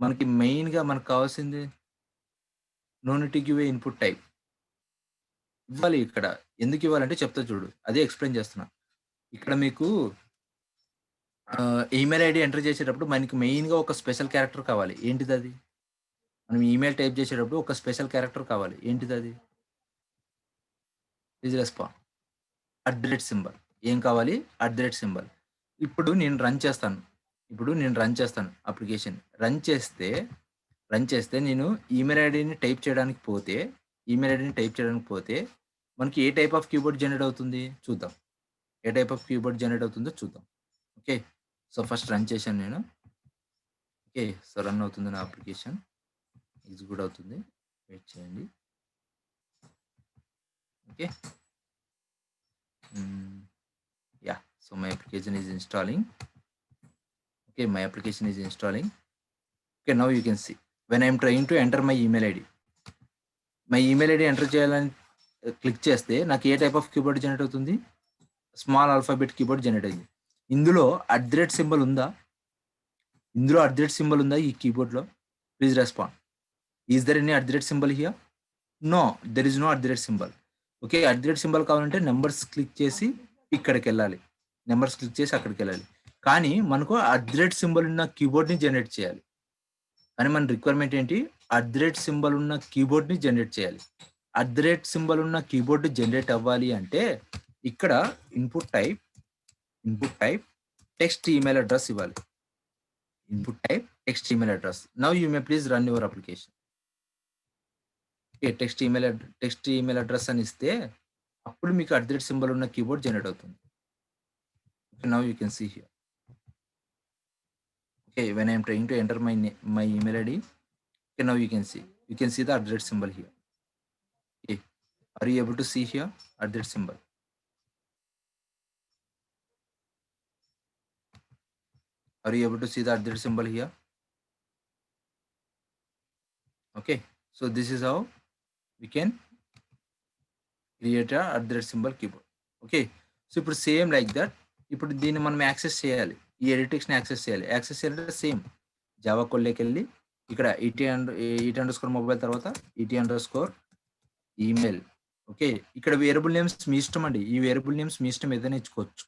మనకి మెయిన్‌గా మనకు కావాల్సింది no need to give a input type. ఇవ్వాలి ఇక్కడ. ఎందుకు ఇవ్వాలంటే చెప్తా చూడు. అదే ఎక్స్‌ప్లెయిన్ చేస్తున్నా. ఇక్కడ మీకు ఈమెయిల్ ఐడీ ఎంటర్ చేసేటప్పుడు మనకి మెయిన్‌గా ఒక స్పెషల్ క్యారెక్టర్ కావాలి. ఏంటిదది? మనం ఈమెయిల్ టైప్ చేసేటప్పుడు ఒక స్పెషల్ క్యారెక్టర్ కావాలి. ఏంటిదది? Please respond. సింబల్. ఏం కావాలి? సింబల్. ఇప్పుడు నేను రన్ చేస్తాను అప్లికేషన్. రన్ చేస్తే నేను ఈమెయిల్ ఐడీని టైప్ చేయడానికి పోతే మనకి ఏ టైప్ ఆఫ్ కీబోర్డ్ జనరేట్ అవుతుంది? చూద్దాం. ఏ టైప్ ఆఫ్ కీబోర్డ్ జనరేట్ అవుతుందో చూద్దాం. ఓకే. సో ఫస్ట్ రన్ చేశాను నేను. ఓకే. సో రన్ అవుతుంది నా అప్లికేషన్. ఎగ్జిక్యూట్ అవుతుంది. వెయిట్ చేయండి. Okay. Yeah. So my application is installing. Okay, my application is installing. Okay, now you can see when I am trying to enter my email ID. My email ID enter చేయాలని click చేస్తే నాకు ఏ type of keyboard generate అవుతుంది? Small alphabet keyboard generate అయింది. ఇందులో symbol ఉందా? ఈ కీబోర్డ్‌లో? Please respond. Is there any symbol here? No, there is no symbol. Okay. Symbol కావాలంటే నంబర్స్ క్లిక్ చేసి ఇక్కడికెళ్ళాలి. అక్కడికెళ్ళాలి. కానీ మనకు సింబల్ ఉన్న కీబోర్డ్‌ని జనరేట్ చేయాలి. కానీ మన రిక్వైర్మెంట్ ఏంటి? సింబల్ ఉన్న కీబోర్డ్‌ని జనరేట్ చేయాలి. సింబల్ ఉన్న కీబోర్డ్ జనరేట్ అవ్వాలి అంటే ఇక్కడ input type text email address ఇవ్వాలి. Input type text email address. Now you may please run your application. Okay. Text email address అని ఇస్తే అప్పుడు మీకు సింబల్ ఉన్న కీబోర్డ్ జనరేట్ అవుతుంది. Now you can see here. Okay, when I am trying to enter my email ID, okay, now you can see the @ symbol here. Okay, are you able to see here @ symbol? Are you able to see the @ symbol here? Okay, so this is how we can create a @ symbol keyboard. Okay, so ఇప్పుడు same like that ఇప్పుడు దీన్ని మనం access చేయాలి. ఈ edit టెక్స్ట్‌ని access చేయాలి. Access చేయాలంటే same Java కోడ్‌లోకెళ్ళి ఇక్కడ ET_ mobile తర్వాత ET_ ఈమెయిల్. ఓకే. ఇక్కడ వేరియబుల్ నేమ్స్ మీ ఇష్టం అండి. ఈ వేరియబుల్ నేమ్స్ మీ ఇష్టం ఏదైనా ఇచ్చుకోవచ్చు.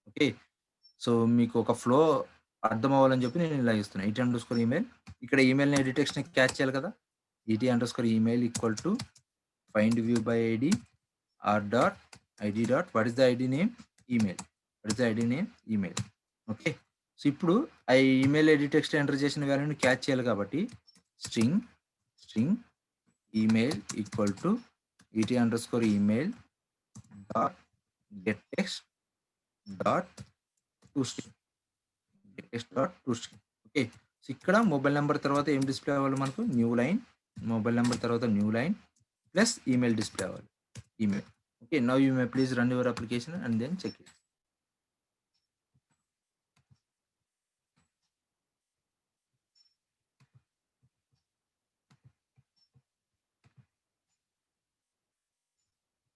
ఓకే. సో మీకు ఒక ఫ్లో అర్థం అవ్వాలని చెప్పి నేను ఇలా ఇస్తున్నా. ET_ ఇక్కడ ఈమెయిల్‌ని ఎడిట్ టెక్స్ట్‌ని క్యాచ్ చేయాలి కదా! ET_ equal to find view by ID r.id. What is the ID name? Email. What is the ID name? Email. Okay. So ఇప్పుడు ఆ ఈమెయిల్ ఎడిట్ టెక్స్ట్ ఎంటర్ చేసిన వాల్యూని క్యాచ్ చేయాలి కాబట్టి string email equal to ET_ dot get text dot to string. Okay. So ఇక్కడ mobile number తర్వాత ఏం display అవ్వాలి మనకు? New line. మొబైల్ నెంబర్ తర్వాత new line plus email display అవ్వాలి. Email. Okay. Now you may please run your application and then check it.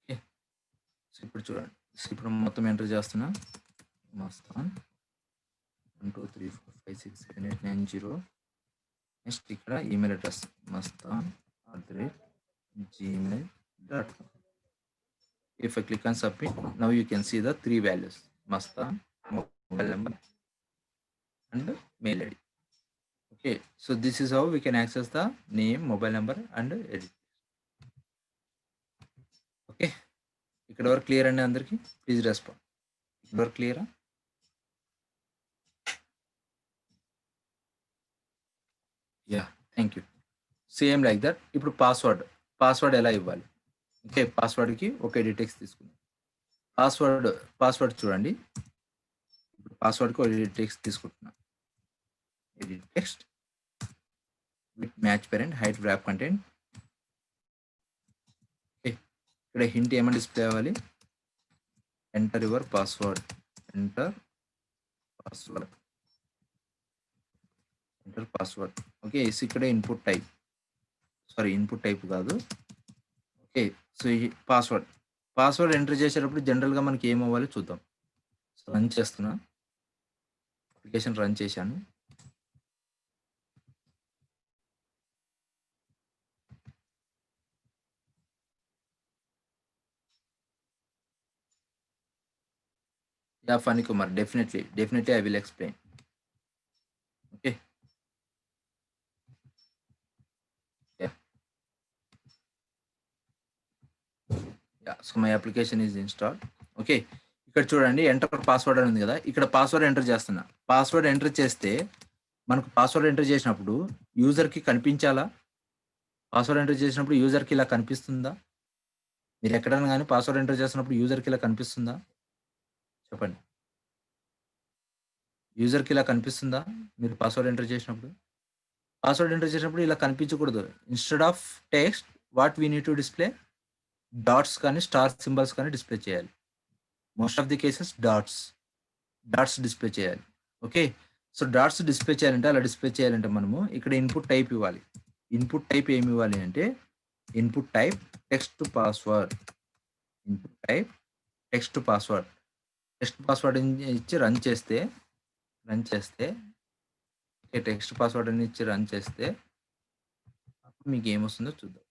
Okay. So ఇప్పుడు చూడండి. So ఇప్పుడు మొత్తం ఎంటర్ చేస్తున్నా. మస్తాన్ 1 2 3 4 5 6 7 8 9 0. నెక్స్ట్ ఇక్కడ email address mastan@gmail.com. If I click on submit, now you can see the 3 values: Mastan, mobile number, and mail ID. Okay, so this is how we can access the name, mobile number, and edit. Okay, ఇక్కడ వరకు clear అండి అందరికి? Please respond. ఇక్కడ వరకు క్లియరా? Yeah, thank you. Same like that. ఇప్పుడు password ఎలా ఇవ్వాలి? ఓకే, పాస్వర్డ్కి ఒక ఎడిట్ టెక్స్ట్ తీసుకుందాం. పాస్వర్డ్ చూడండి. ఇప్పుడు పాస్వర్డ్కి ఒక ఎడిట్ టెక్స్ట్ తీసుకుంటున్నా. Edit text with match parent height wrap content. Okay, ఇక్కడ హింట్ ఏమని డిస్ప్లే అవ్వాలి? Enter your password. Enter password. Okay, ఇక్కడ ఇన్పుట్ టైప్ కాదు. ఓకే, సో ఈ పాస్వర్డ్ ఎంటర్ చేసేటప్పుడు జనరల్గా మనకి ఏం అవ్వాలి చూద్దాం. సో రన్ చేస్తున్నా. అప్లికేషన్ రన్ చేశాను. Yeah, Fani Kumar, definitely I will explain. Okay. Yeah, so my application is installed. Okay, ఇక్కడ చూడండి ఎంటర్ పాస్వర్డ్ అని ఉంది కదా, ఇక్కడ పాస్వర్డ్ ఎంటర్ చేస్తున్నా. పాస్వర్డ్ ఎంటర్ చేస్తే మనకు పాస్వర్డ్ ఎంటర్ చేసినప్పుడు యూజర్కి కనిపించాలా? పాస్వర్డ్ ఎంటర్ చేసినప్పుడు యూజర్కి ఇలా కనిపిస్తుందా? మీరు ఎక్కడైనా కానీ పాస్వర్డ్ ఎంటర్ చేసినప్పుడు యూజర్కి ఇలా కనిపిస్తుందా? చెప్పండి. యూజర్కి ఇలా కనిపిస్తుందా మీరు పాస్వర్డ్ ఎంటర్ చేసినప్పుడు? పాస్వర్డ్ ఎంటర్ చేసినప్పుడు ఇలా కనిపించకూడదు. Instead of text what we need to display? Dots కానీ స్టార్ సింబల్స్ కానీ డిస్ప్లే చేయాలి. Most of the cases dots display చేయాలి. ఓకే, సో డాట్స్ డిస్ప్లే చేయాలంటే అలా డిస్ప్లే చేయాలంటే మనము ఇక్కడ ఇన్పుట్ టైప్ ఇవ్వాలి. ఇన్పుట్ టైప్ ఏమి ఇవ్వాలి అంటే input type text to password. Input type text to password. Text password ఇచ్చి రన్ చేస్తే టెక్స్ట్ పాస్వర్డ్ అని ఇచ్చి రన్ చేస్తే అప్పుడు మీకు ఏమొస్తుందో చూద్దాం.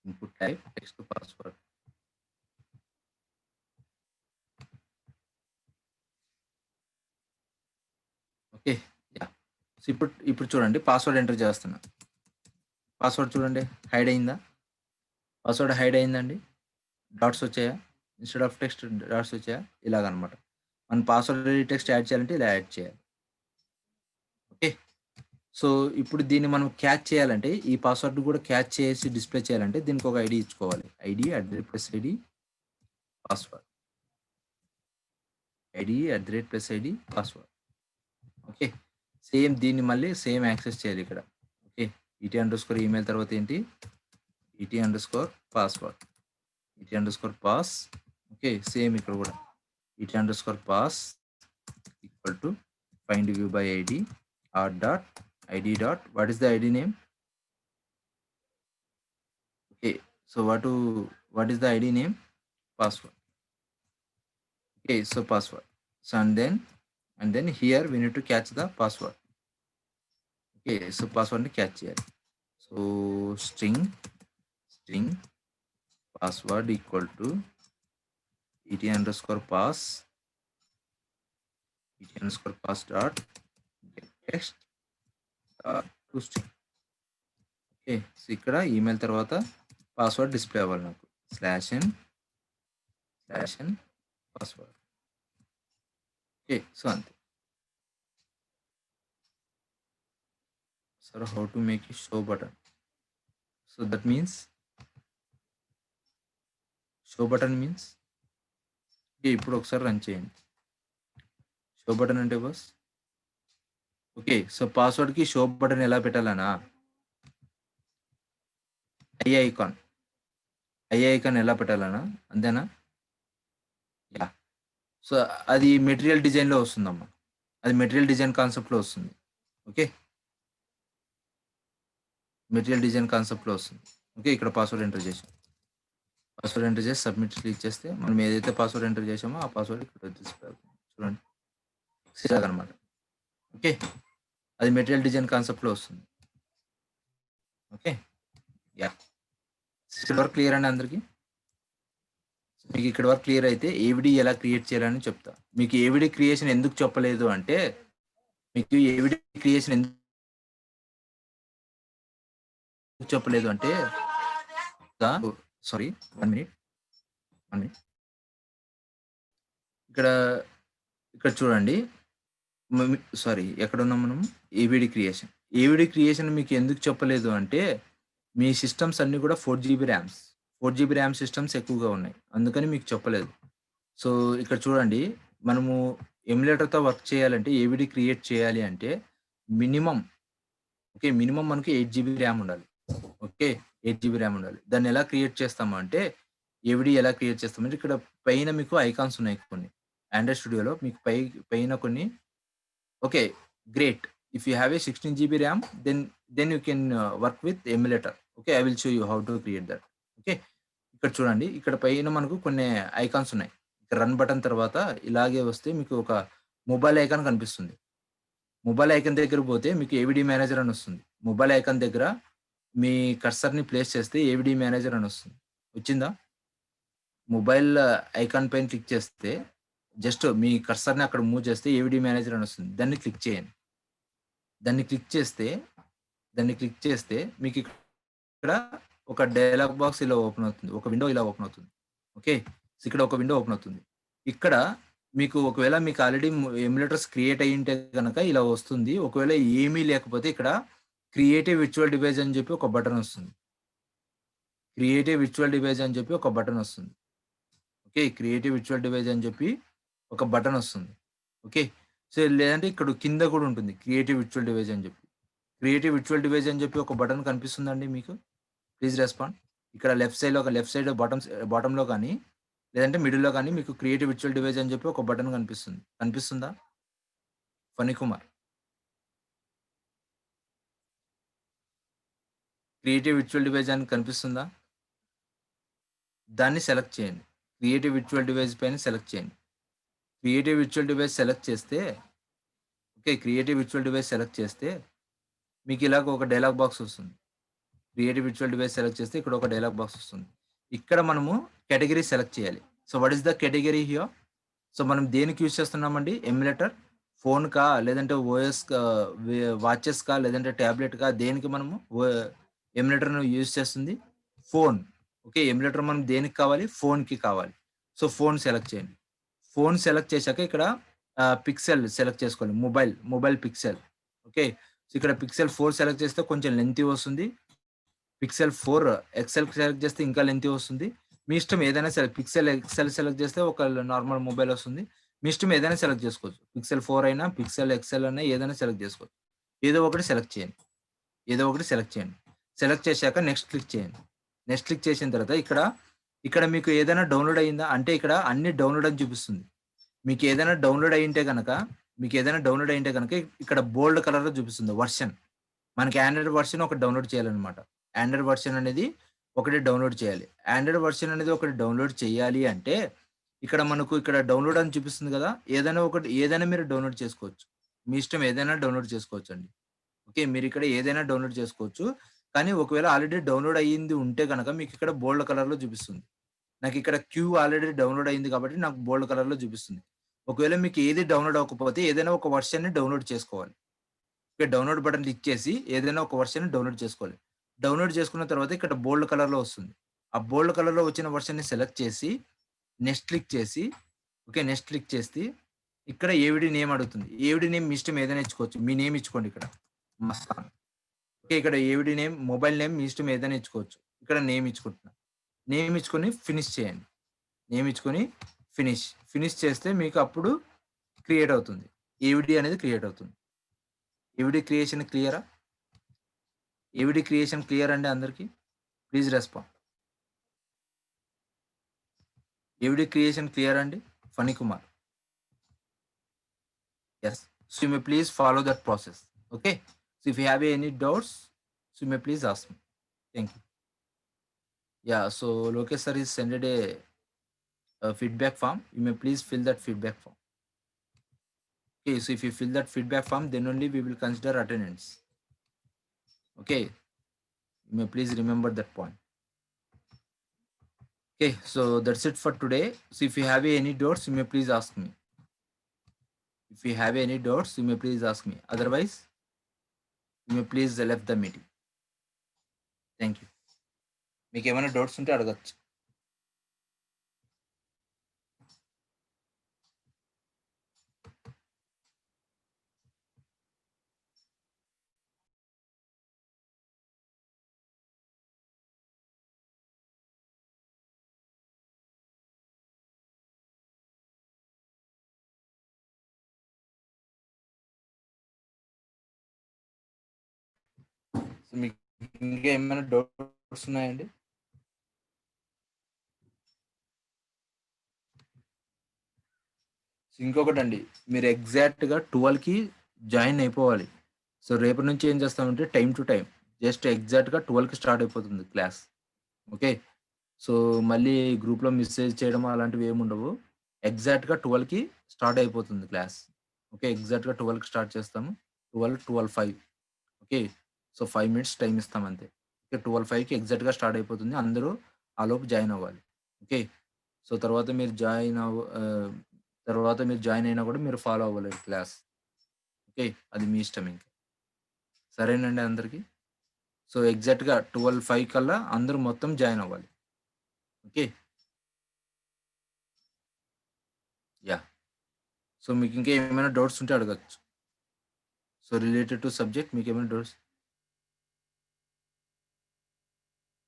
Input type text to password. Okay. Yeah! So, ఇప్పుడు చూడండి పాస్వర్డ్ ఎంటర్ చేస్తున్నా. పాస్వర్డ్ చూడండి హైడ్ అయిందా? పాస్వర్డ్ హైడ్ అయిందండి? డాట్స్ వచ్చాయా? ఇన్‌స్టెడ్ ఆఫ్ టెక్స్ట్ డాట్స్ వచ్చాయా? ఇలాగనమాట. మన పాస్వర్డ్ టెక్స్ట్ యాడ్ చేయాలంటే ఇలా యాడ్ చేయాలి. ఓకే. సో, ఇప్పుడు దీన్ని మనం క్యాచ్ చేయాలంటే ఈ పాస్వర్డ్ కూడా క్యాచ్ చేసి డిస్‌ప్లే చేయాలంటే దీనికి ఒక ఐడీ ఇచ్చుకోవాలి. ID plus ID password. ID plus ID password. Okay. Same దీన్ని మళ్ళీ సేమ్ యాక్సెస్ చేయాలి ఇక్కడ. ఓకే. ఈటీ_ఈమెయిల్ తర్వాత ఏంటి? ఈటీ_పాస్వర్డ్. ఈటీ_పాస్. ఓకే. సేమ్ ఇక్కడ కూడా ET pass equal to find view by ID R dot ID dot what is the ID name? Okay. So what is the ID name? Password. Okay, so password. So and then here we need to catch the password. Okay, so password ni catch here. So string password equal to et_pass et_pass dot get text to string. Okay. So, ఇక్కడ email తర్వాత password display అవ్వాలి నాకు. /n password. Okay. So, అంతే. Sir, how to make a show button? So that means show button means okay. ఇప్పుడు ఒకసారి run చేయండి. Show button అంటే boss? Okay. So, పాస్వర్డ్‌కి షో బటన్ ఎలా పెట్టాలనా? ఐ ఐకాన్ ఎలా పెట్టాలనా? అంతేనా? యాహ్! సో, అది మెటీరియల్ డిజైన్‌లో వస్తుందమ్మా. అది మెటీరియల్ డిజైన్ కాన్సెప్ట్‌లో వస్తుంది. ఓకే. మెటీరియల్ డిజైన్ కాన్సెప్ట్‌లో వస్తుంది. ఓకే. ఇక్కడ పాస్వర్డ్ ఎంటర్ చేశాం. పాస్వర్డ్ ఎంటర్ చేసి సబ్మిట్ క్లిక్ చేస్తే మనం ఏదైతే పాస్వర్డ్ ఎంటర్ చేశామో ఆ పాస్వర్డ్ ఇక్కడ డిస్‌ప్లే అవుతుంది. చూడండి. ఇలాగనమాట. ఓకే. అది మెటీరియల్ డిజైన్ కాన్సెప్ట్‌లో వస్తుంది. ఓకే. యాహ్! ఇక్కడి వరకు క్లియర్ అండి అందరికి? మీకు ఇక్కడి వరకు క్లియర్ అయితే ఏవిడీ ఎలా క్రియేట్ చేయాలని చెప్తా. మీకు ఏవిడీ క్రియేషన్ ఎందుకు చెప్పలేదు అంటే మీకు ఏవిడీ క్రియేషన్ ఎందుకు చెప్పలేదు అంటే సారీ 1 మినిట్. ఇక్కడ ఇక్కడ చూడండి. సారీ ఎక్కడున్నాం మనం? ఏవిడీ క్రియేషన్. ఏవిడీ క్రియేషన్ మీకు ఎందుకు చెప్పలేదు అంటే మీ సిస్టమ్స్ అన్నీ కూడా 4 GB rams. 4 GB RAM systems ఎక్కువగా ఉన్నాయి. అందుకని మీకు చెప్పలేదు. సో, ఇక్కడ చూడండి మనము ఎమ్యులేటర్‌తో వర్క్ చేయాలంటే ఏవిడీ క్రియేట్ చేయాలి అంటే మినిమమ్ ఓకే. మినిమమ్ మనకి 8 జీబీ ర్యామ్ ఉండాలి. ఓకే. 8 జీబీ ర్యామ్ ఉండాలి. దాన్ని ఎలా క్రియేట్ చేస్తాము అంటే ఏవిడీ ఎలా క్రియేట్ చేస్తామంటే ఇక్కడ పైన మీకు ఐకాన్స్ ఉన్నాయి కొన్ని. ఆండ్రాయిడ్ స్టూడియోలో మీకు పైన కొన్ని okay. Great. If you have a 16 GB RAM then you can work with emulator. Okay. I will show you how to create that. Okay. ఇక్కడ చూడండి. ఇక్కడ పైన మనకు కొన్ని ఐకాన్స్ ఉన్నాయి. ఇక్కడ రన్ బటన్ తర్వాత ఇలాగే వస్తే మీకు ఒక మొబైల్ ఐకాన్ కనిపిస్తుంది. మొబైల్ ఐకాన్ దగ్గరకి పోతే మీకు ఏవిడీ మేనేజర్ అని వస్తుంది. మొబైల్ ఐకాన్ దగ్గర మీ కర్సర్‌ని ప్లేస్ చేస్తే ఏవిడీ మేనేజర్ అని వస్తుంది. వచ్చిందా? మొబైల్ ఐకాన్ పైన క్లిక్ చేస్తే జస్ట్ మీ కర్సర్‌ని అక్కడ మూవ్ చేస్తే ఏవిడీ మేనేజర్ అని వస్తుంది. దాన్ని క్లిక్ చేయండి. దాన్ని క్లిక్ చేస్తే మీకు ఇక్కడ ఒక డైలాగ్ బాక్స్ ఇలా ఓపెన్ అవుతుంది. ఒక విండో ఇలా ఓపెన్ అవుతుంది. ఓకే. సో, ఇక్కడ ఒక విండో ఓపెన్ అవుతుంది. ఇక్కడ మీకు ఒకవేళ మీకు ఆల్రెడీ ఎమ్యులేటర్స్ క్రియేట్ అయ్యుంటే గనక ఇలా వస్తుంది. ఒకవేళ ఏమీ లేకపోతే ఇక్కడ క్రియేట్ ఏ విర్చువల్ డివైస్ అని చెప్పి ఒక బటన్ వస్తుంది. క్రియేట్ ఏ విర్చువల్ డివైస్ అని చెప్పి ఒక బటన్ వస్తుంది. Okay. Create a virtual device అని చెప్పి ఒక బటన్ వస్తుంది. ఓకే. సో, లేదంటే ఇక్కడ కింద కూడా ఉంటుంది. క్రియేట్ ఏ విర్చువల్ డివైస్ అని చెప్పి. క్రియేట్ ఏ విర్చువల్ డివైస్ అని చెప్పి ఒక బటన్ కనిపిస్తుందండి మీకు? Please respond. ఇక్కడ లెఫ్ట్ సైడ్ బాటమ్‌లో గాని, లేదంటే మిడిల్‌లో గాని మీకు క్రియేట్ ఏ విర్చువల్ డివైస్ అని చెప్పి ఒక బటన్ కనిపిస్తుంది. కనిపిస్తుందా? Phani Kumar. Create a virtual device అని కనిపిస్తుందా? దాన్ని సెలెక్ట్ చేయండి. క్రియేట్ ఏ విర్చువల్ డివైస్ పైన సెలెక్ట్ చేయండి. Create a virtual device select చేస్తే okay. Create a virtual device select చేస్తే మీకు ఇలాగ ఒక డైలాగ్ బాక్స్ వస్తుంది. Create a virtual device select చేస్తే ఇక్కడ ఒక డైలాగ్ బాక్స్ వస్తుంది. ఇక్కడ మనము కేటగరీ సెలెక్ట్ చేయాలి. So, what is the category here? So, మనం దేనికి యూజ్ చేస్తున్నామండి? ఎమ్యులేటర్ ఫోన్‌కా? లేదంటే ఓఎస్‌కా వాచెస్‌కా? లేదంటే టాబ్లెట్‌కా? దేనికి మనము ఎమ్యులేటర్‌ను యూజ్ చేస్తుంది? ఫోన్. ఓకే. ఎమ్యులేటర్ మనం దేనికి కావాలి? ఫోన్‌కి కావాలి. సో, ఫోన్ సెలెక్ట్ చేయండి. ఫోన్ సెలెక్ట్ చేశాక ఇక్కడ పిక్సెల్ సెలెక్ట్ చేసుకోండి. Mobile pixel. ఓకే. సో, ఇక్కడ పిక్సెల్ 4 సెలెక్ట్ చేస్తే కొంచెం లెంగ్తీ వస్తుంది. పిక్సెల్ 4 ఎక్సెల్ సెలెక్ట్ చేస్తే ఇంకా లెంగ్తీ వస్తుంది. మీ ఇష్టం ఏదైనా సరే పిక్సెల్ ఎక్సెల్ సెలెక్ట్ చేస్తే ఒక నార్మల్ మొబైల్ వస్తుంది. మీ ఇష్టం ఏదైనా సెలెక్ట్ చేసుకోవచ్చు. పిక్సెల్ 4 అయినా, పిక్సెల్ ఎక్సెల్ అయినా ఏదైనా సెలెక్ట్ చేసుకోవచ్చు. ఏదో ఒకటి సెలెక్ట్ చేయండి. ఏదో ఒకటి సెలెక్ట్ చేయండి. సెలెక్ట్ చేశాక నెక్స్ట్ క్లిక్ చేయండి. నెక్స్ట్ క్లిక్ చేసిన తర్వాత ఇక్కడ మీకు ఏదైనా డౌన్‌లోడ్ అయిందా? అంటే ఇక్కడ అన్ని డౌన్‌లోడ్ అని చూపిస్తుంది. మీకేదైనా డౌన్‌లోడ్ అయ్యుంటే గనక మీకేదైనా డౌన్‌లోడ్ అయ్యుంటే గనక ఇక్కడ బోల్డ్ కలర్‌లో చూపిస్తుంది వర్షన్. మనకి ఆండ్రాయిడ్ వర్షన్ ఒకటి డౌన్‌లోడ్ చేయాలనమాట. ఆండ్రాయిడ్ వర్షన్ అనేది ఒకటి డౌన్‌లోడ్ చేయాలి. ఆండ్రాయిడ్ వర్షన్ అనేది ఒకటి డౌన్‌లోడ్ చేయాలి అంటే, ఇక్కడ డౌన్‌లోడ్ అని చూపిస్తుంది గదా! ఏదైనా మీరు డౌన్‌లోడ్ చేసుకోవచ్చు. మీ ఇష్టం ఏదైనా డౌన్‌లోడ్ చేసుకోవచ్చండి. ఓకే. మీరిక్కడ ఏదైనా డౌన్‌లోడ్ చేసుకోవచ్చు. కానీ ఒకవేళ ఆల్రెడీ డౌన్‌లోడ్ అయ్యింది ఉంటే గనక మీకిక్కడ బోల్డ్ కలర్‌లో చూపిస్తుంది. నాకిక్కడ క్యూ ఆల్రెడీ డౌన్‌లోడ్ అయింది కాబట్టి నాకు బోల్డ్ కలర్‌లో చూపిస్తుంది. ఒకవేళ మీకు ఏది డౌన్‌లోడ్ అవ్వకపోతే ఏదైనా ఒక వర్షన్‌ని డౌన్‌లోడ్ చేసుకోవాలి. ఓకే. డౌన్‌లోడ్ బటన్ క్లిక్ చేసి ఏదైనా ఒక వర్షన్‌ని డౌన్‌లోడ్ చేసుకోవాలి. డౌన్‌లోడ్ చేసుకున్న తర్వాత ఇక్కడ బోల్డ్ కలర్‌లో వస్తుంది. ఆ బోల్డ్ కలర్‌లో వచ్చిన వర్షన్‌ని సెలెక్ట్ చేసి, నెక్స్ట్ క్లిక్ చేసి, ఓకే. నెక్స్ట్ క్లిక్ చేసి, ఇక్కడ ఏవిడి నేమ్ అడుగుతుంది. ఏవిడి నేమ్ మీ ఇష్టం ఏదైనా ఇచ్చుకోవచ్చు. మీ నేమ్ ఇచ్చుకోండి ఇక్కడ. మస్తాన్. ఓకే. ఇక్కడ ఏవిడి నేమ్, మొబైల్ నేమ్ మీ ఇష్టం ఏదైనా ఇచ్చుకోవచ్చు. ఇక్కడ నేమ్ ఇచ్చుకుంటున్నా. నేమ్ ఇచ్చుకొని ఫినిష్ చేయండి. నేమ్ ఇచ్చుకొని ఫినిష్. ఫినిష్ చేస్తే మీకు అప్పుడు క్రియేట్ అవుతుంది. ఏవిడి అనేది క్రియేట్ అవుతుంది. ఏవిడి క్రియేషన్ క్లియరా? ఏవిడి క్రియేషన్ క్లియర్ అండి అందరికి? Please respond. ఏవిడి క్రియేషన్ క్లియర్ అండి? Phani Kumar. Yes. So you may please follow that process. Okay. So if you have any doubts, so you may please ask me. Thank you. Yeah. So Lokesh sir is sent a feedback form. You may please fill that feedback form. Okay. So if you fill that feedback form, then only we will consider attendance. Okay. You may please remember that point. Okay. So that's it for today. So if you have any doubts, you may please ask me. If you have any doubts, you may please ask me. Otherwise, you may please left the meeting. Thank you. మీకు ఏమైనా doubts ఉంటే అడగచ్చు. So మీకు ఇంకా ఏమైనా doubts ఉన్నాయండి? ఇంకొకటండి, మీరు ఎగ్జాక్ట్‌గా 12కి జాయిన్ అయిపోవాలి. సో రేపటి నుంచి ఏం చేస్తామంటే టైమ్ టు టైమ్ జస్ట్ ఎగ్జాక్ట్‌గా 12కి స్టార్ట్ అయిపోతుంది క్లాస్. ఓకే. సో మళ్ళీ గ్రూప్‌లో మెసేజ్ చేయడం అలాంటివి ఏమి ఉండవు. ఎగ్జాక్ట్‌గా 12కి స్టార్ట్ అయిపోతుంది క్లాస్. ఓకే. ఎగ్జాక్ట్‌గా 12కి స్టార్ట్ చేస్తాము. 12, 12:05 ఓకే. సో 5 మినిట్స్ టైమ్ ఇస్తాం అంతే. ఓకే. 12:05కి ఎగ్జాక్ట్‌గా స్టార్ట్ అయిపోతుంది. అందరూ ఆలోపు జాయిన్ అవ్వాలి. ఓకే. సో తర్వాత మీరు జాయిన్ అయినా కూడా మీరు ఫాలో అవ్వలేరు క్లాస్. ఓకే. అది మీ ఇష్టం ఇంక. సరేనండి అందరికి? సో ఎగ్జాక్ట్‌గా 12:05 కల్లా అందరూ మొత్తం జాయిన్ అవ్వాలి. ఓకే. యాహ్! సో మీకు ఇంకా ఏమైనా డౌట్స్ ఉంటే అడగొచ్చు. సో రిలేటెడ్ టు సబ్జెక్ట్ మీకేమైనా డౌట్స్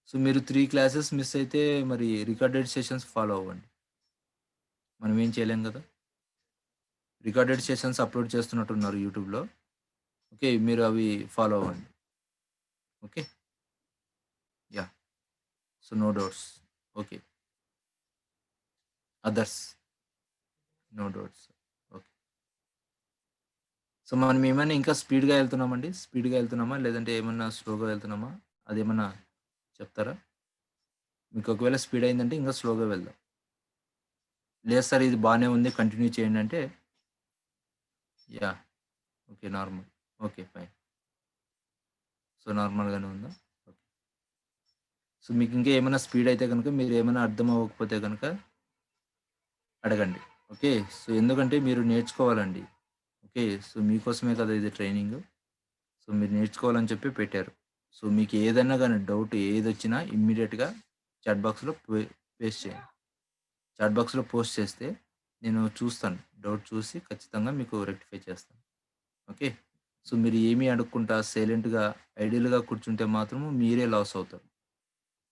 సో మీరు 3 క్లాసెస్ మిస్ అయితే మరి రికార్డెడ్ సెషన్స్ ఫాలో అవ్వండి. మనం ఏం చేయలేం గదా! రికార్డెడ్ సెషన్స్ అప్‌లోడ్ చేస్తున్నట్టున్నారు యూట్యూబ్‌లో. ఓకే. మీరు అవి ఫాలో అవ్వండి. Okay. Yeah! So no doubts. Okay. Others. No doubts. Okay. So మనం ఏమైనా ఇంకా స్పీడ్‌గా ఎళ్తున్నామండి? స్పీడ్‌గా ఎళ్తున్నామా? లేదంటే ఏమన్నా స్లోగా వెళ్తున్నామా? అదేమన్నా చెప్తారా? మీకు ఒకవేళ స్పీడ్ అయిందంటే ఇంకా స్లోగా వెళ్దాం. లేదు సార్ ఇది బానే ఉంది కంటిన్యూ చేయండి అంటే yeah! Okay. Normal. Okay. Fine. So నార్మల్‌గానే ఉందా? ఓకే. సో మీకు ఇంకా ఏమైనా స్పీడ్ అయితే గనుక మీరేమైనా అర్థం అవ్వకపోతే గనుక అడగండి. ఓకే. సో ఎందుకంటే మీరు నేర్చుకోవాలండి. ఓకే. సో, మీకోసమే కదా ఇది ట్రైనింగు. సో, మీరు నేర్చుకోవాలని చెప్పి పెట్టారు. సో, మీకు ఏదన్నా గాని డౌట్ ఏదొచ్చినా ఇమ్మీడియేట్‌గా చాట్ బాక్స్‌లో పేస్ట్ చేయండి. చాట్ బాక్స్‌లో పోస్ట్ చేస్తే నేను చూస్తాను. డౌట్ చూసి ఖచ్చితంగా మీకు రెక్టిఫై చేస్తాను. ఓకే. సో, మీరు ఏమీ అడగకుండా సైలెంట్‌గా, ఐడియల్‌గా కూర్చుంటే మాత్రము మీరే లాస్ అవుతారు.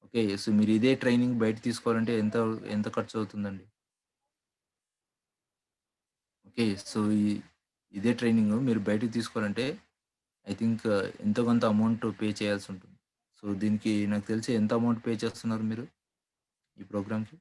ఓకే. సో, మీరు ఇదే ట్రైనింగ్ బయట తీసుకోవాలంటే ఎంత ఎంత ఖర్చవుతుందండి? ఓకే. సో, ఇదే ట్రైనింగు మీరు బయటకి తీసుకోవాలంటే ఐ థింక్ ఎంతో కొంత అమౌంట్ పే చేయాల్సుంటుంది. సో, దీనికి నాకు తెలిసి ఎంత అమౌంట్ పే చేస్తున్నారు మీరు ఈ ప్రోగ్రామ్‌కి?